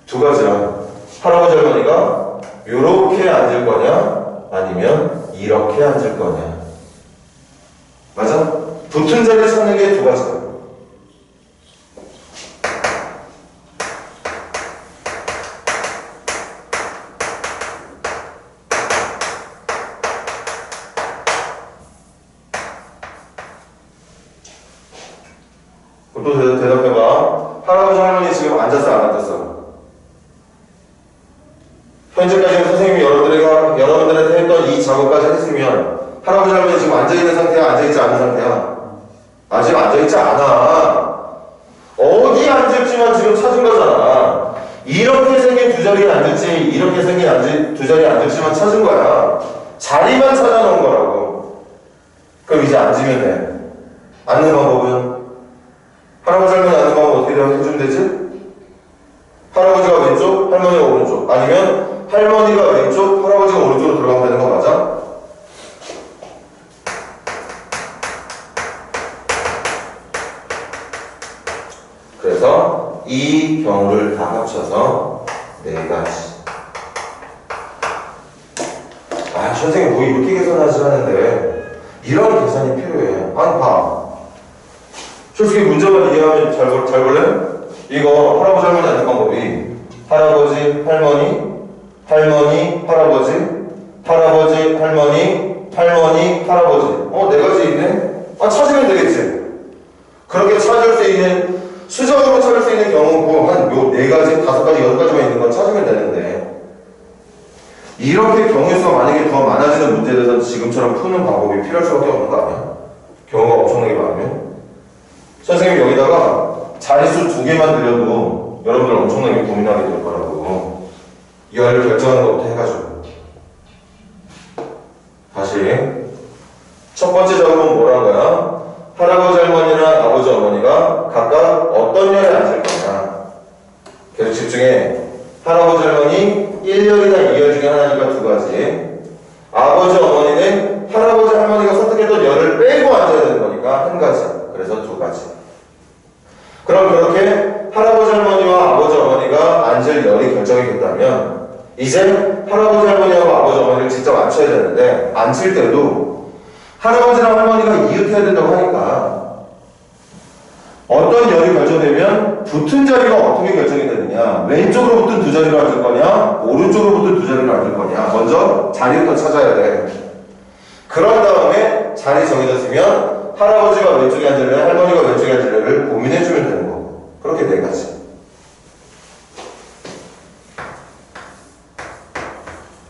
2가지야. 할아버지 할머니가 이렇게 앉을 거냐 아니면 이렇게 앉을 거냐. 맞아? 붙은 자리 찾는 게 2가지다. 또 대답해봐. 할아버지 할머니 지금 앉았어 안 앉았어? 현재까지는 선생님이 여러분들한테 했던 이 작업까지 했으면 할아버지 할머니 지금 앉아있는 상태야? 앉아있지 않은 상태야? 아직 앉아있지 않아. 어디 앉을지만 지금 찾은 거잖아. 이렇게 생긴 2자리에 앉을지 이렇게 생긴 2자리에 앉을지만 찾은 거야. 자리만 찾아놓은 거라고. 그럼 이제 앉으면 돼. 앉는 방법은? 할아버지 할머니 앉는 방법 어떻게 해주면 되지? 할아버지가 왼쪽, 할머니가 오른쪽. 아니면 할머니가 왼쪽, 할아버지가 오른쪽으로 들어가면 되는 거 맞아? 그래서 이 경우를 다 합쳐서 4가지. 아, 선생님 뭐 이렇게 계산하지 하는데 이런 계산이 필요해. 아니 봐. 솔직히 문제만 이해하면 잘 볼래? 이거 할아버지 할머니 앉는 방법이 할아버지, 할머니, 할머니, 할아버지, 할아버지, 할머니, 할머니, 할아버지. 4가지 있네? 아, 찾으면 되겠지. 그렇게 선생님은 경우의 수가 만약에 더 많아지는 문제에 대해서 지금처럼 푸는 방법이 필요할 수밖에 없는 거 아니야? 경우가 엄청나게 많으면. 선생님이 여기다가 자릿수 2개만 드려도 여러분들 엄청나게 고민하게 될 거라고. 이하를 결정하는 것부터 해가지고. 다시. 첫 번째 작업은 뭐라는 거야? 할아버지 할머니랑 아버지 어머니가 각각 어떤 열에 앉을 거냐. 계속 집중해. 할아버지 할머니 1열이나 2열 중에 하나니까 2가지. 아버지 어머니는 할아버지 할머니가 선택했던 열을 빼고 앉아야 되는 거니까 1가지. 그래서 2가지. 그럼 그렇게 할아버지 할머니와 아버지 어머니가 앉을 열이 결정이 됐다면 이제 할아버지 할머니하고 아버지 어머니를 직접 앉혀야 되는데 앉힐 때도 할아버지랑 할머니가 이웃해야 된다고 하니까 어떤 열이 결정되면 붙은 자리가 어떻게 결정이 되느냐. 왼쪽으로 붙은 2자리로 앉을 거냐 오른쪽으로 붙은 2자리로 앉을 거냐. 먼저 자리부터 찾아야 돼. 그런 다음에 자리 정해졌으면 할아버지가 왼쪽에 앉을래 할머니가 왼쪽에 앉을래를 고민해주면 되는 거고. 그렇게 4가지.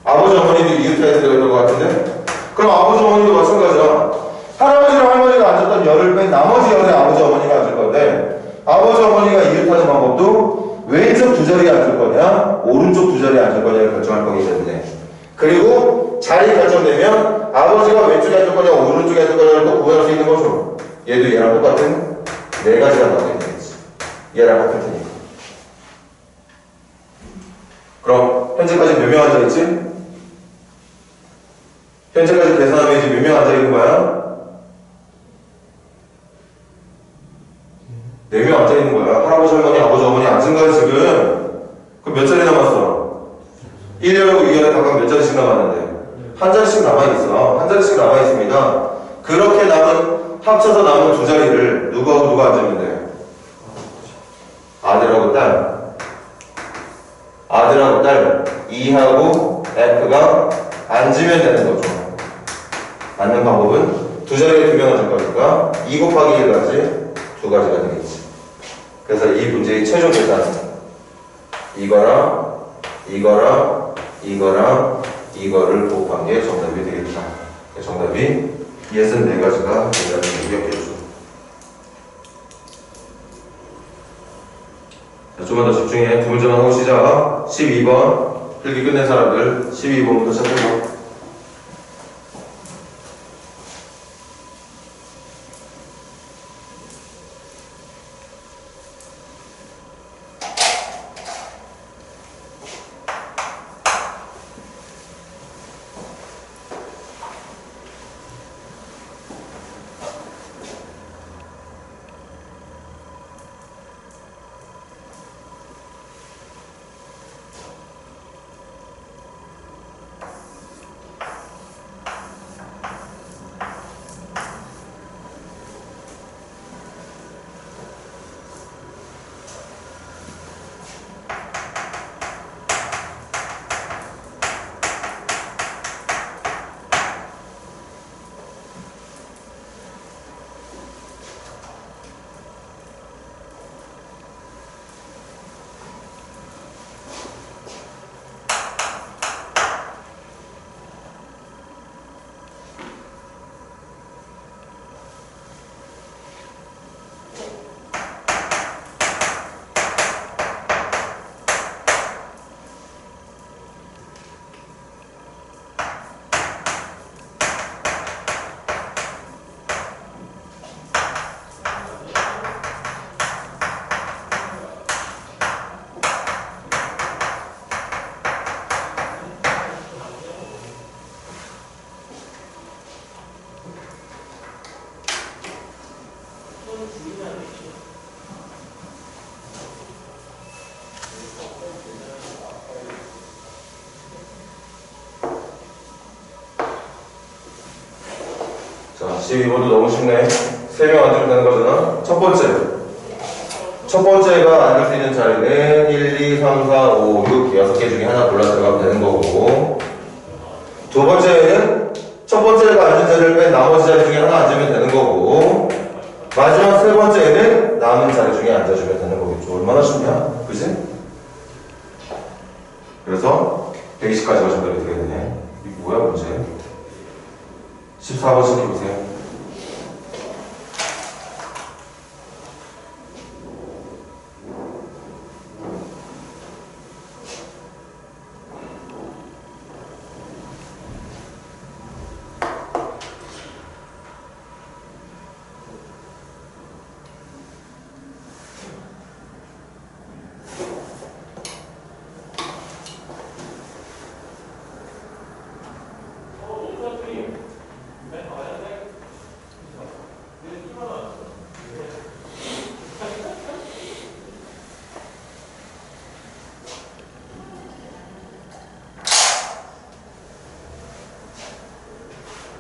아버지 어머니도 이웃해야 되는 것 같은데? 그럼 아버지 어머니도 마찬가지야. 할아버지랑 할머니가 앉았던 열을 뺀 나머지 열에 아버지 어머니가 앉을 건데 아버지 어머니가 이웃하는 방법도 왼쪽 2자리에 앉을 거냐 오른쪽 2자리에 앉을 거냐를 결정할 거기 때문에. 그리고 자리 결정되면 아버지가 왼쪽에 앉을 거냐 오른쪽에 앉을 거냐를 또 구분할 수 있는 거죠. 얘도 얘랑 똑같은 4가지가 나오게 되겠지. 얘랑 같은 테니까. 그럼 현재까지 몇 명 앉아있지? 현재까지 계산하면 이제 몇 명 앉아있는 거야? 4명 앉아있는 거야. 할아버지 할머니 아버지 어머니 앉은 거야 지금. 그럼 몇 자리 남았어? 1열하고 2열에 각각 몇 자리씩 남았는데? 한 자리씩 남아있어. 한 자리씩 남아있습니다. 그렇게 합쳐서 남은 2자리를 누구하고 누가 앉으면 돼? 아들하고 딸. 아들하고 딸. E하고 F가 앉으면 되는 거죠. 앉는 방법은 2자리에 2명 앉을 거니까 2 곱하기 1까지 2가지가 되겠지. 그래서 이 문제의 최종 계산은 이거랑 이거를 곱한 게 정답이 되겠다. 정답이 64가지가 된다는 걸 기억해줘. 자, 좀만 더 집중해. 2문제만 하고 시작. 12번 필기 끝낸 사람들 12번부터 시작해봐. 자, 12번도 너무 쉽네. 3명 앉으면 되는 거잖아. 첫 번째가 앉을 수 있는 자리는 1, 2, 3, 4, 5, 6, 6개 중에 하나 골라 들어가면 되는 거고, 두 번째는 첫 번째가 앉은 자리를 뺀 나머지 자리 중에 하나 앉으면 되는 거고, 마지막 세 번째는 남은 자리 중에 앉아주면 되는 거겠죠. 얼마나 쉽냐? 그치? 그래서 120까지가 정답이 되게 되네. 뭐야 문제? 14번 시켜보세요.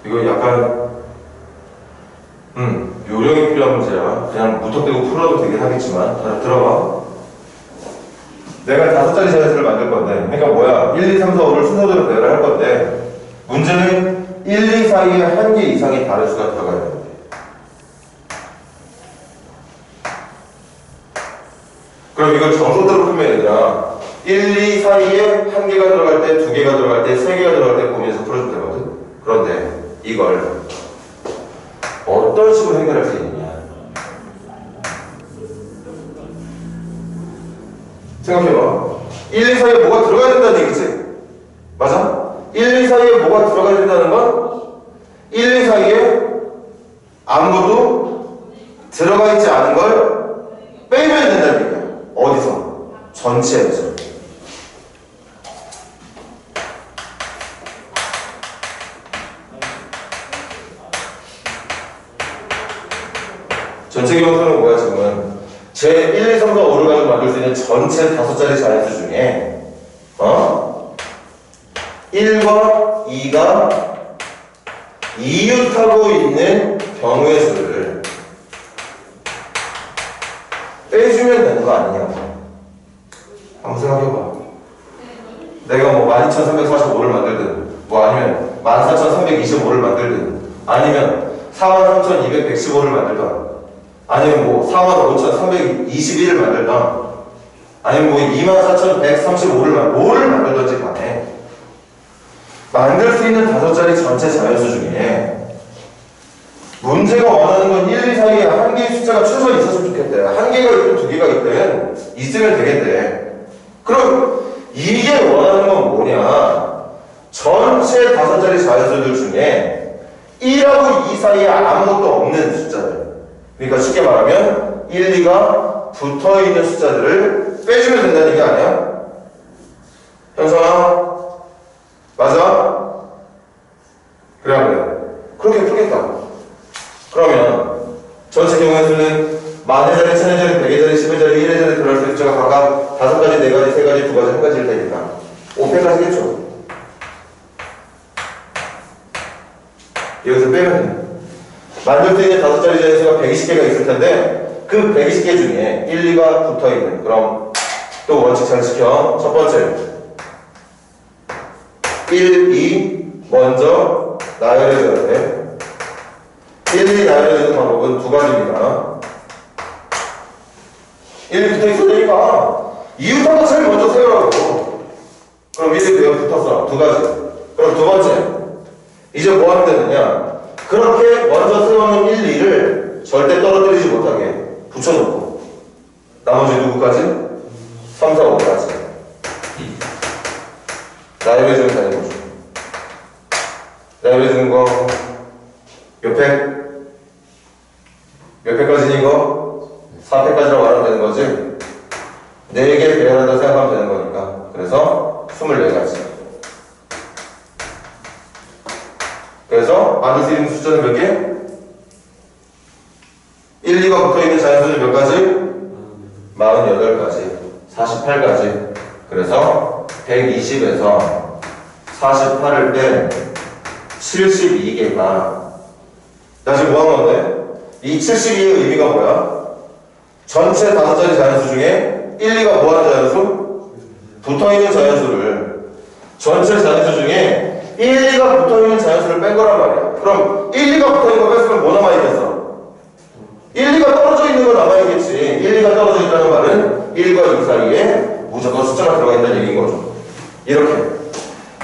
이거 약간 요령이 필요한 문제야. 그냥 무턱대고 풀어도 되긴 하겠지만 자, 들어봐. 내가 5자리 자연수를 만들 건데 그러니까 뭐야 1, 2, 3, 4, 5를 순서대로 배열을 할 건데 문제는 1, 2 사이에 한 개 이상이 다른 수가 들어가야 돼. 그럼 이걸 정석대로 풀면 얘들아 1, 2 사이에 한 개가 들어갈 때, 2개가 들어갈 때, 3개가 들어갈 때 고민해서 풀어주면 되거든. 그런데 이걸 어떤 식으로 해결할 수 있느냐 생각해봐. 1, 2 사이에 뭐가 들어가야 된다는 얘기지? 맞아? 1, 2 사이에 뭐가 들어가야 된다는 건 1, 2 사이에 아무것도 들어가 있지 않은 걸 빼면 된다는 얘기야. 어디서? 전체에서. 전체 경우는 뭐야 지금은? 제 1, 2, 3, 4, 5를 가지고 만들 수 있는 전체 5자리 자연수 중에 1과 2가 이웃하고 있는 경우의 수를 빼주면 되는 거 아니냐고. 한번 생각해봐. 내가 뭐 12,345를 만들든 뭐 아니면 14,325를 만들든 아니면 43,215를 만들든 아니면 뭐 45,321을 만들든 아니면 뭐 24,135를 뭐를 만들든지 간에 만들 수 있는 5자리 전체 자연수 중에 문제가 원하는 건 1, 2 사이에 한 개의 숫자가 최소 있었으면 좋겠대. 한 개가 있든 2개가 있든 있으면 되겠대. 그럼 이게 원하는 건 뭐냐? 전체 5자리 자연수들 중에 1하고 2 사이에 아무것도 없는 숫자들. 그러니까 쉽게 말하면 1, 2가 붙어있는 숫자들을 빼주면 된다는 얘기 아니야? 현성아? 맞아? 그래 안 그래? 그렇게 풀겠다. 그러면 전체 경우의 수는 만의 자리, 천의 자리, 백의 자리, 십의 자리, 일의 자리 들어갈 수 있는 숫자가 각각 5가지, 4가지, 3가지, 2가지, 1가지를 되니까 5패까지겠죠. 여기서 빼면 돼. 만들 수 있는 5자리 자연수가 120개가 있을 텐데 그 120개 중에 1, 2가 붙어있는 그럼 또 원칙 잘 지켜. 첫 번째 1, 2 먼저 나열해줘야 돼. 1, 2 나열해주는 방법은 2가지입니다. 1, 2 붙어있어야 되니까 이웃하고 제일 먼저 세우라고. 그럼 1, 2 내가 붙었어. 2가지. 그럼 두 번째 이제 뭐 하면 되느냐? 그렇게 먼저 세우는 1, 2를 절대 떨어뜨리지 못하게 붙여놓고 나머지 누구까지? 3, 4, 5까지 나열해주는 다니는 거죠. 나열해주는 거 몇 팩? 몇 팩까지니 이거? 4팩까지라고 말하면 되는 거지? 4개 배열한다고 생각하면 되는 거니까. 그래서 24가지. 그래서 만들 수 있는 숫자는 몇 개? 1, 2가 붙어있는 자연수는 몇 가지? 48가지. 48가지. 그래서 120에서 48을 뺀 72개가 나 지금 뭐 한 건데? 이 72의 의미가 뭐야? 전체 5자리 자연수 중에 1, 2가 뭐 하는 자연수? 붙어있는 자연수를 전체 자연수 중에 1, 2가 붙어있는 자연수를 뺀 거란 말이야. 그럼 1, 2가 붙어있는 거 뺐으면 뭐 남아있겠어? 1, 2가 떨어져 있는 거 남아있겠지. 1, 2가 떨어져 있다는 말은 1과 2 사이에 무조건 숫자가 들어가 있다는 얘기인 거죠. 이렇게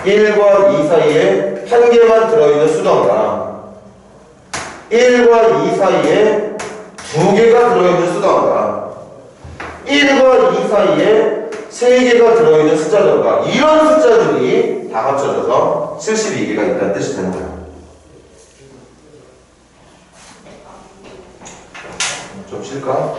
1과 2 사이에 한 개만 들어있는 수던가 1과 2 사이에 두 개가 들어있는 수던가 1과 2 사이에 세 개가 들어있는 숫자던가 이런 숫자들이 다 합쳐져서 72개가 있다는 뜻이 되는 거예요. 좀 쉴까?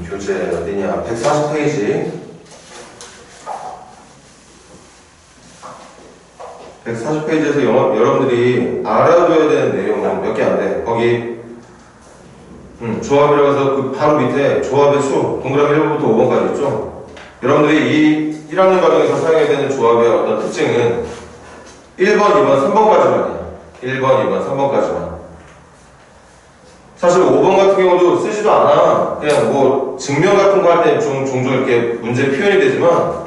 교재 어디냐? 140페이지. 140페이지에서 여러분들이 알아둬야 되는 내용은 몇 개 안 돼. 거기 조합이라고 해서 그 바로 밑에 조합의 수 동그라미 1번부터 5번까지 있죠. 여러분들이 이 1학년 과정에서 사용해야 되는 조합의 어떤 특징은 1번, 2번, 3번까지만이야. 1번, 2번, 3번까지만. 사실 5번 같은 경우도 쓰지도 않아. 그냥 뭐 증명 같은 거 할 때 종종 이렇게 문제 표현이 되지만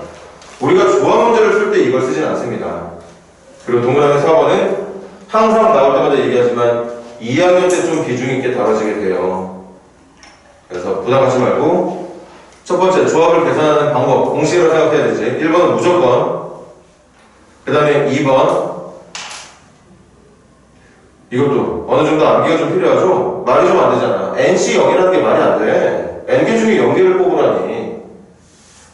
우리가 조합 문제를 쓸 때 이걸 쓰진 않습니다. 그리고 동그라미 4번은 항상 나올 때마다 얘기하지만 2학년 때 좀 비중 있게 다뤄지게 돼요. 그래서 부담 갖지 말고 첫 번째 조합을 계산하는 방법 공식으로 생각해야 되지. 1번은 무조건, 그 다음에 2번 이것도 어느 정도 암기가 좀 필요하죠? 말이 좀 안 되잖아. NC 0이라는 게 말이 안 돼. N개 중에 0개를 뽑으라니.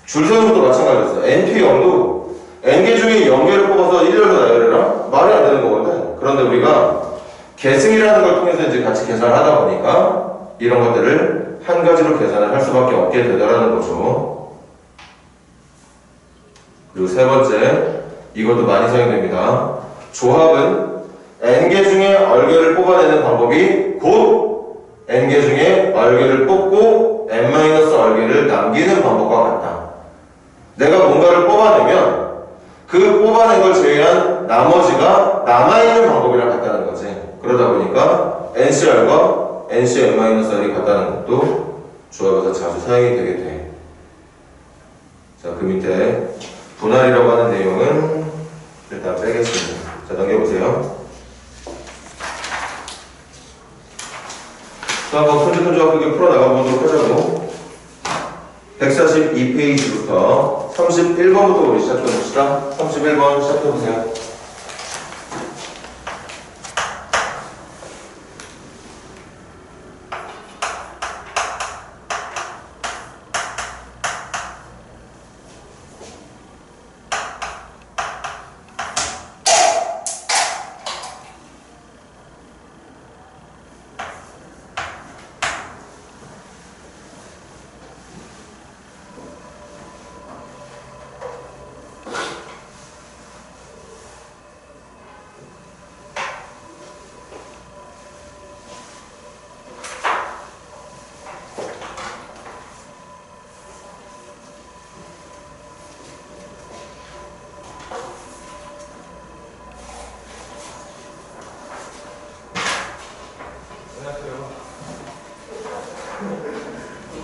줄 세우는 것도 마찬가지였어. NP 0도 N개 중에 0개를 뽑아서 1열로 나열해라? 말이 안 되는 거거든. 그런데 우리가 계승이라는 걸 통해서 이제 같이 계산을 하다 보니까 이런 것들을 한 가지로 계산을 할 수밖에 없게 되더라는 거죠. 그리고 세 번째, 이것도 많이 사용됩니다. 조합은 N개 중에 얼개를 뽑아내는 방법이 곧 N개 중에 얼개를 뽑고 N-얼개를 남기는 방법과 같다. 내가 뭔가를 뽑아내면 그 뽑아낸 걸 제외한 나머지가 남아있는 방법이랑 같다는 거지. 그러다 보니까 NCR과 NCN-R이 같다는 것도 조합에서 자주 사용이 되게 돼. 자, 그 밑에 분할이라고 하는 내용은 일단 빼겠습니다. 자, 넘겨보세요. 또 한번 끈적끈적 크게 풀어나가 보도록 하자고. 142페이지부터 31번부터 우리 시작해봅시다. 31번 시작해보세요.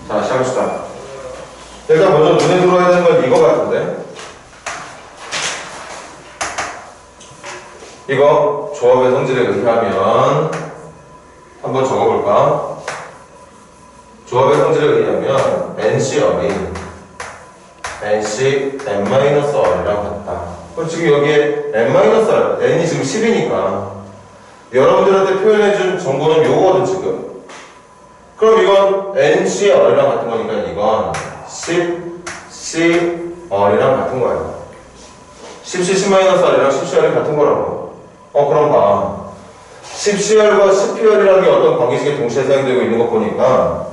자, 시작합시다. 일단 먼저 눈에 들어와야 되는 건 이거 같은데? 이거 조합의 성질에 의하면 한번 적어볼까? 조합의 성질에 의하면 NC 어린 NC N-R이랑 같다. 그럼 지금 여기에 N-R, N이 지금 10이니까 여러분들한테 표현해준 정보는 요거거든 지금. 그럼 이건 NCR이랑 같은 거니까 이건 10CR이랑 같은 거예요. 10C, 10-R이랑 10CR이 같은 거라고. 그럼 봐. 10CR과 10PR이라는 게 어떤 관계식에 동시에 사용되고 있는 거 보니까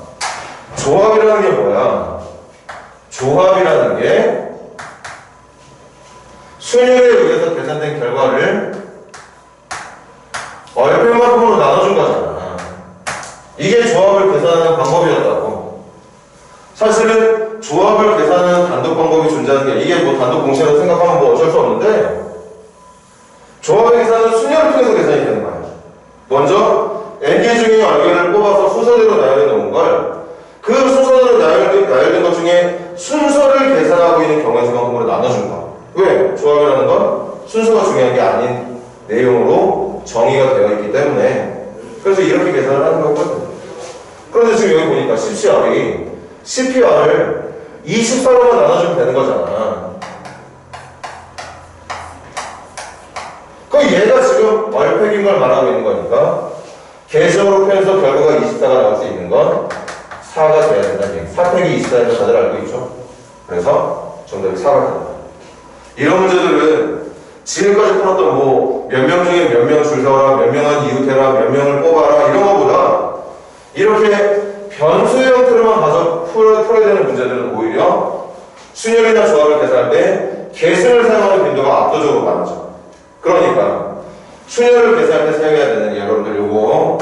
조합이라는 게 뭐야? 조합이라는 게 순율에 의해서 계산된 결과를 얼필만큼으로 나눠준 거잖아. 이게 조합을 계산하는 방법이었다고. 사실은 조합을 계산하는 단독 방법이 존재하는 게 이게 뭐 단독 공식이라고 생각하면 뭐 어쩔 수 없는데 조합의 계산은 순열을 통해서 계산이 되는 거예요. 먼저 n개 중에 얼개를 뽑아서 순서대로 나열해 놓은 걸 그 순서대로 나열된 것 중에 순서를 계산하고 있는 경우의 수만큼으로 나눠준 거야. 왜? 조합이라는 건 순서가 중요한 게 아닌 내용으로 정의가 되어 있기 때문에 그래서 이렇게 계산을 하는 거거든요. 그런데 지금 여기 보니까 CPR을 24로만 나눠주면 되는 거잖아. 그럼 얘가 지금 얼팩인 걸 말하고 있는 거니까 개수적으로 표현해서 결과가 24가 나올 수 있는 건 4가 돼야 된다는 얘기. 4팩이 24에서 다들 알고 있죠? 그래서 정답이 4가 된다. 이런 문제들은 지금까지 풀었던 뭐 몇 명 중에 몇 명 줄 서라, 몇 명은 이웃해라, 몇 명을 뽑아라 이런 거보다 이렇게 변수 형태로만 가서 풀어야 되는 문제들은 오히려 순열이나 조합을 계산할 때 개수를 사용하는 빈도가 압도적으로 많아져. 그러니까 순열을 계산할 때 사용해야 되는 여러분들 요거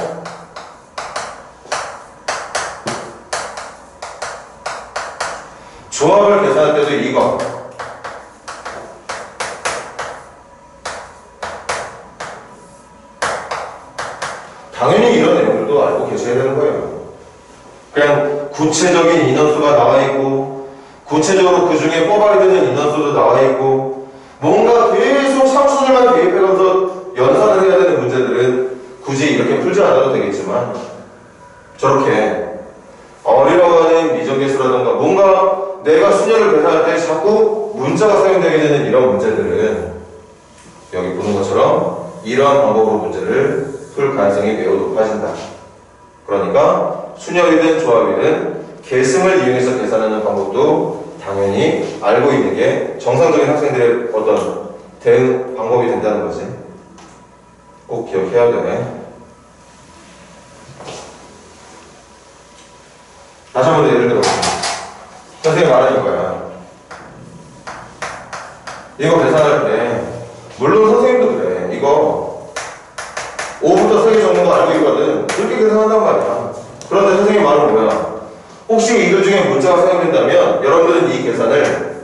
조합을 계산할 때도 이거 당연히 이런 내용들도 알고 계셔야 되는 거예요. 그냥 구체적인 인원수가 나와 있고 구체적으로 그 중에 뽑아야 되는 인원수도 나와 있고 뭔가 계속 상수들만 대입해가면서 연산을 해야 되는 문제들은 굳이 이렇게 풀지 않아도 되겠지만 저렇게 어려워하는 미정계수라던가 뭔가 내가 순열을 계산할 때 자꾸 문자가 사용되게 되는 이런 문제들은 여기 보는 것처럼 이러한 방법으로 문제를 풀 가능성이 매우 높아진다. 그러니까 순열이든 조합이든 계승을 이용해서 계산하는 방법도 당연히 알고 있는 게 정상적인 학생들의 어떤 대응 방법이 된다는 거지. 꼭 기억해야 되네. 다시 한번 예를 들어 선생님이 말하는 거야. 이거 계산할 때 물론 선생님도 그래. 이거 5부터 3개 적는 거 알고 있거든. 그렇게 계산한단 말이야. 그런데 선생님 말은 뭐야? 혹시 이들 중에 문자가 사용된다면 여러분들은 이 계산을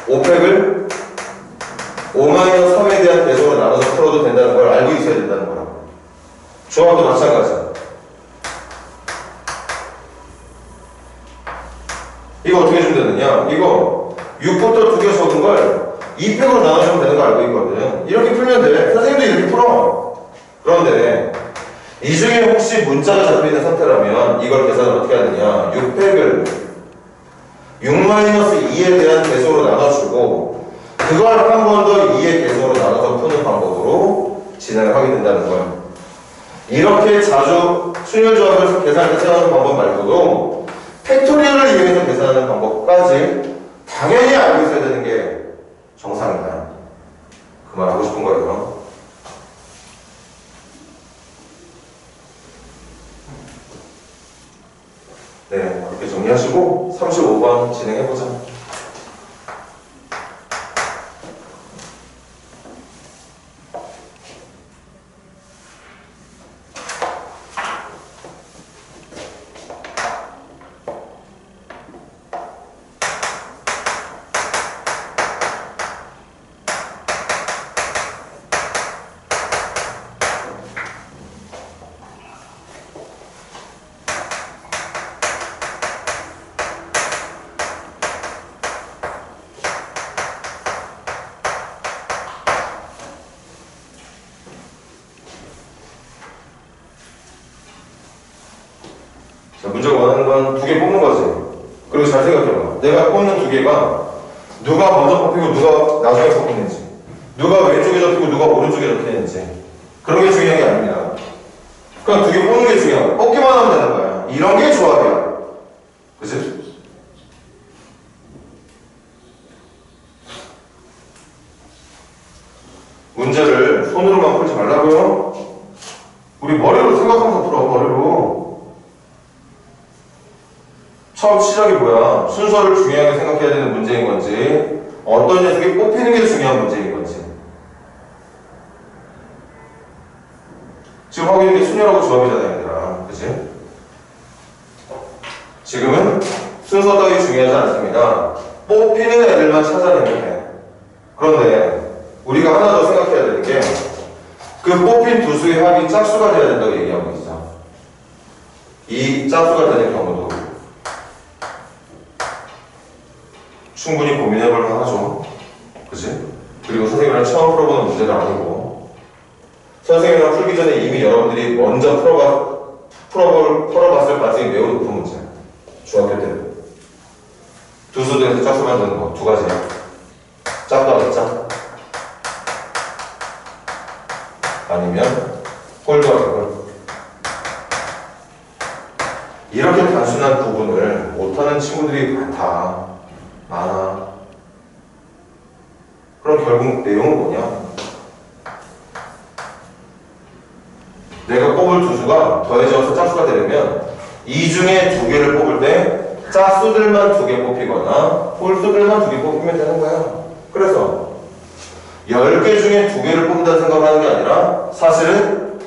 5팩을 5-3에 대한 배속으로 나눠서 풀어도 된다는 걸 알고 있어야 된다는 거야. 조합도 마찬가지야. 이거 어떻게 주면 되느냐? 이거 6부터 2개 적은 걸 2팩으로 나눠주면 되는 거 알고 있거든. 이렇게 풀면 돼. 선생님도 이렇게 풀어. 그런데 이 중에 혹시 문자가 잡혀있는 상태라면 이걸 계산을 어떻게 하느냐? 6팩을 6-2에 대한 배속으로 나눠주고 그걸 한 번 더 2의 배속으로 나눠서 푸는 방법으로 진행을 하게 된다는 거예요. 이렇게 자주 순열조합을 계산할 때 사용하는 방법 말고도 팩토리얼을 이용해서 계산하는 방법까지 당연히 알고 있어야 되는 게 정상이다. 그 말 하고 싶은 거예요. 네, 그렇게 정리하시고 35번 진행해보자. 자, 문제가 원하는 건 2개 뽑는 거지. 그리고 잘 생각해봐. 내가 뽑는 2개가 누가 먼저 뽑히고 누가 나중에 뽑히는지, 누가 왼쪽에 접히고 누가 오른쪽에 접히는지 그런 게 중요한 게 아닙니다. 그냥 2개 뽑는 게 중요한 거야. 뽑기만 하면 되는 거야. 이런 게 조합이야. 그치? 문제를 손으로만 풀지 말라고요. 우리 머리로 생각하면서 풀어. 머리로. 처음 시작이 뭐야? 순서를 중요하게 생각해야 되는 문제인 건지 어떤 녀석이 뽑히는 게 중요한 문제인 건지. 지금 하고 있는 게 순열하고 조합이잖아요, 얘들아. 그치? 지금은 순서 따위 중요하지 않습니다. 뽑히는 애들만 찾아내면 돼. 그런데 우리가 하나 더 생각해야 되는 게 그 뽑힌 두 수의 합이 짝수가 돼야 된다고 얘기하고 있어. 이 짝수가 되는 경우도 충분히 고민해볼 만하죠. 그치? 그리고 선생님이랑 처음 풀어보는 문제가 아니고 선생님이랑 풀기 전에 이미 여러분들이 먼저 풀어봤을 가능성이 매우 높은 문제야. 중학교 때 두 수들에서 짝수 만드는 거 두 가지야. 짝더하기 짝 아니면 홀더하기 홀. 이렇게 단순한 구분을 못하는 친구들이 많아. 그럼 결국 내용은 뭐냐? 내가 뽑을 두 수가 더해져서 짝수가 되려면 이 중에 두 개를 뽑을 때 짝수들만 두 개 뽑히거나 홀수들만 두 개 뽑히면 되는 거야. 그래서 10개 중에 두 개를 뽑는다는 생각을 하는 게 아니라 사실은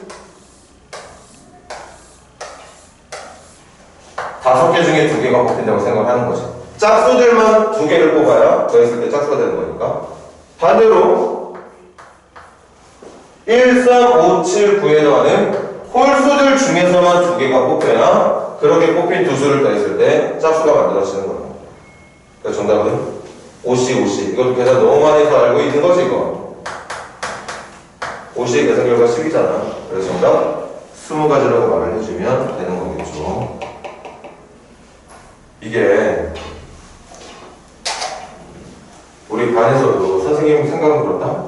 5개 중에 두 개가 뽑힌다고 생각하는 거죠. 짝수들만 두 개를 뽑아야 더했을 때 짝수가 되는 거니까. 반대로 1, 3, 5, 7, 9에 해당하는 홀수들 중에서만 두 개가 뽑혀야 그렇게 뽑힌 두 수를 더했을 때 짝수가 만들어지는 거예요. 그래서 정답은 5C. 이것도 계산 너무 많이 해서 알고 있는 거지 이거. 5C의 계산 결과 10이잖아. 그래서 정답 20가지라고 말을 해주면 되는 거겠죠. 이게 우리 반에서도 선생님 생각은 그렇다?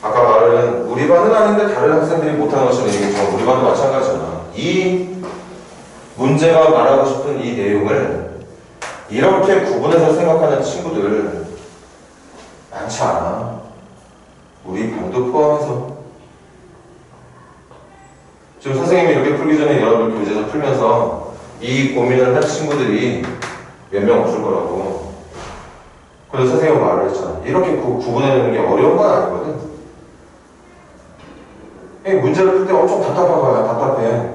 아까 말은 우리 반은 아닌데 다른 학생들이 못하는 것처럼 얘기했지만 우리 반도 마찬가지잖아. 이 문제가 말하고 싶은 이 내용을 이렇게 구분해서 생각하는 친구들 많지 않아. 우리 반도 포함해서. 지금 선생님이 이렇게 풀기 전에 여러분들 교재에서 풀면서 이 고민을 한 친구들이 몇 명 없을 거라고. 그래서 선생님은 말을 했잖아. 이렇게 구분해내는 게 어려운 건 아니거든. 문제를 풀 때 엄청 답답해.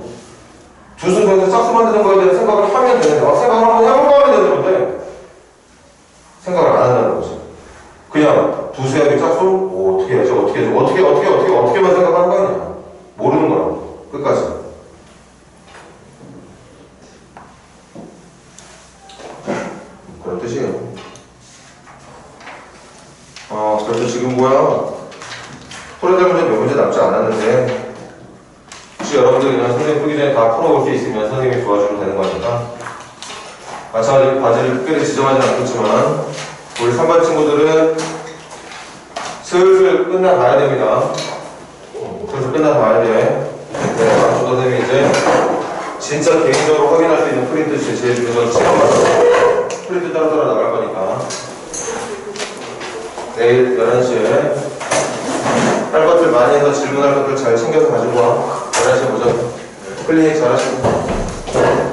두 수에서 짝수 만드는 거에 대한 생각을 하면 되는데, 생각을 한번 해보고 하면 되는 건데, 생각을 안 한다는 거지. 그냥 두 수의 합이 짝수? 어떻게 해야지? 어떻게만 생각하는 거 아니야. 모르는 거라고. 끝까지. 그런 뜻이에요. 그래서 지금 풀어야 문제 몇 문제 남지 않았는데 혹시 여러분들이 그냥 선생님 풀기 전에 다 풀어볼 수 있으면 선생님이 도와주면 되는 거니까 마찬가지로 과제를 특별히 지정하지 않겠지만 우리 3반 친구들은 슬슬 끝나가야 됩니다. 슬슬 끝나가야 돼. 네, 박수 선생님이 이제 진짜 개인적으로 확인할 수 있는 프린트 제일 중요한 시간 맞춰서 프린트 따로 나갈 거니까 내일 11시에 할 것들 많이 해서 질문할 것들 잘 챙겨서 가지고 와. 11시에 보자. 클리닉 잘하시고. 잘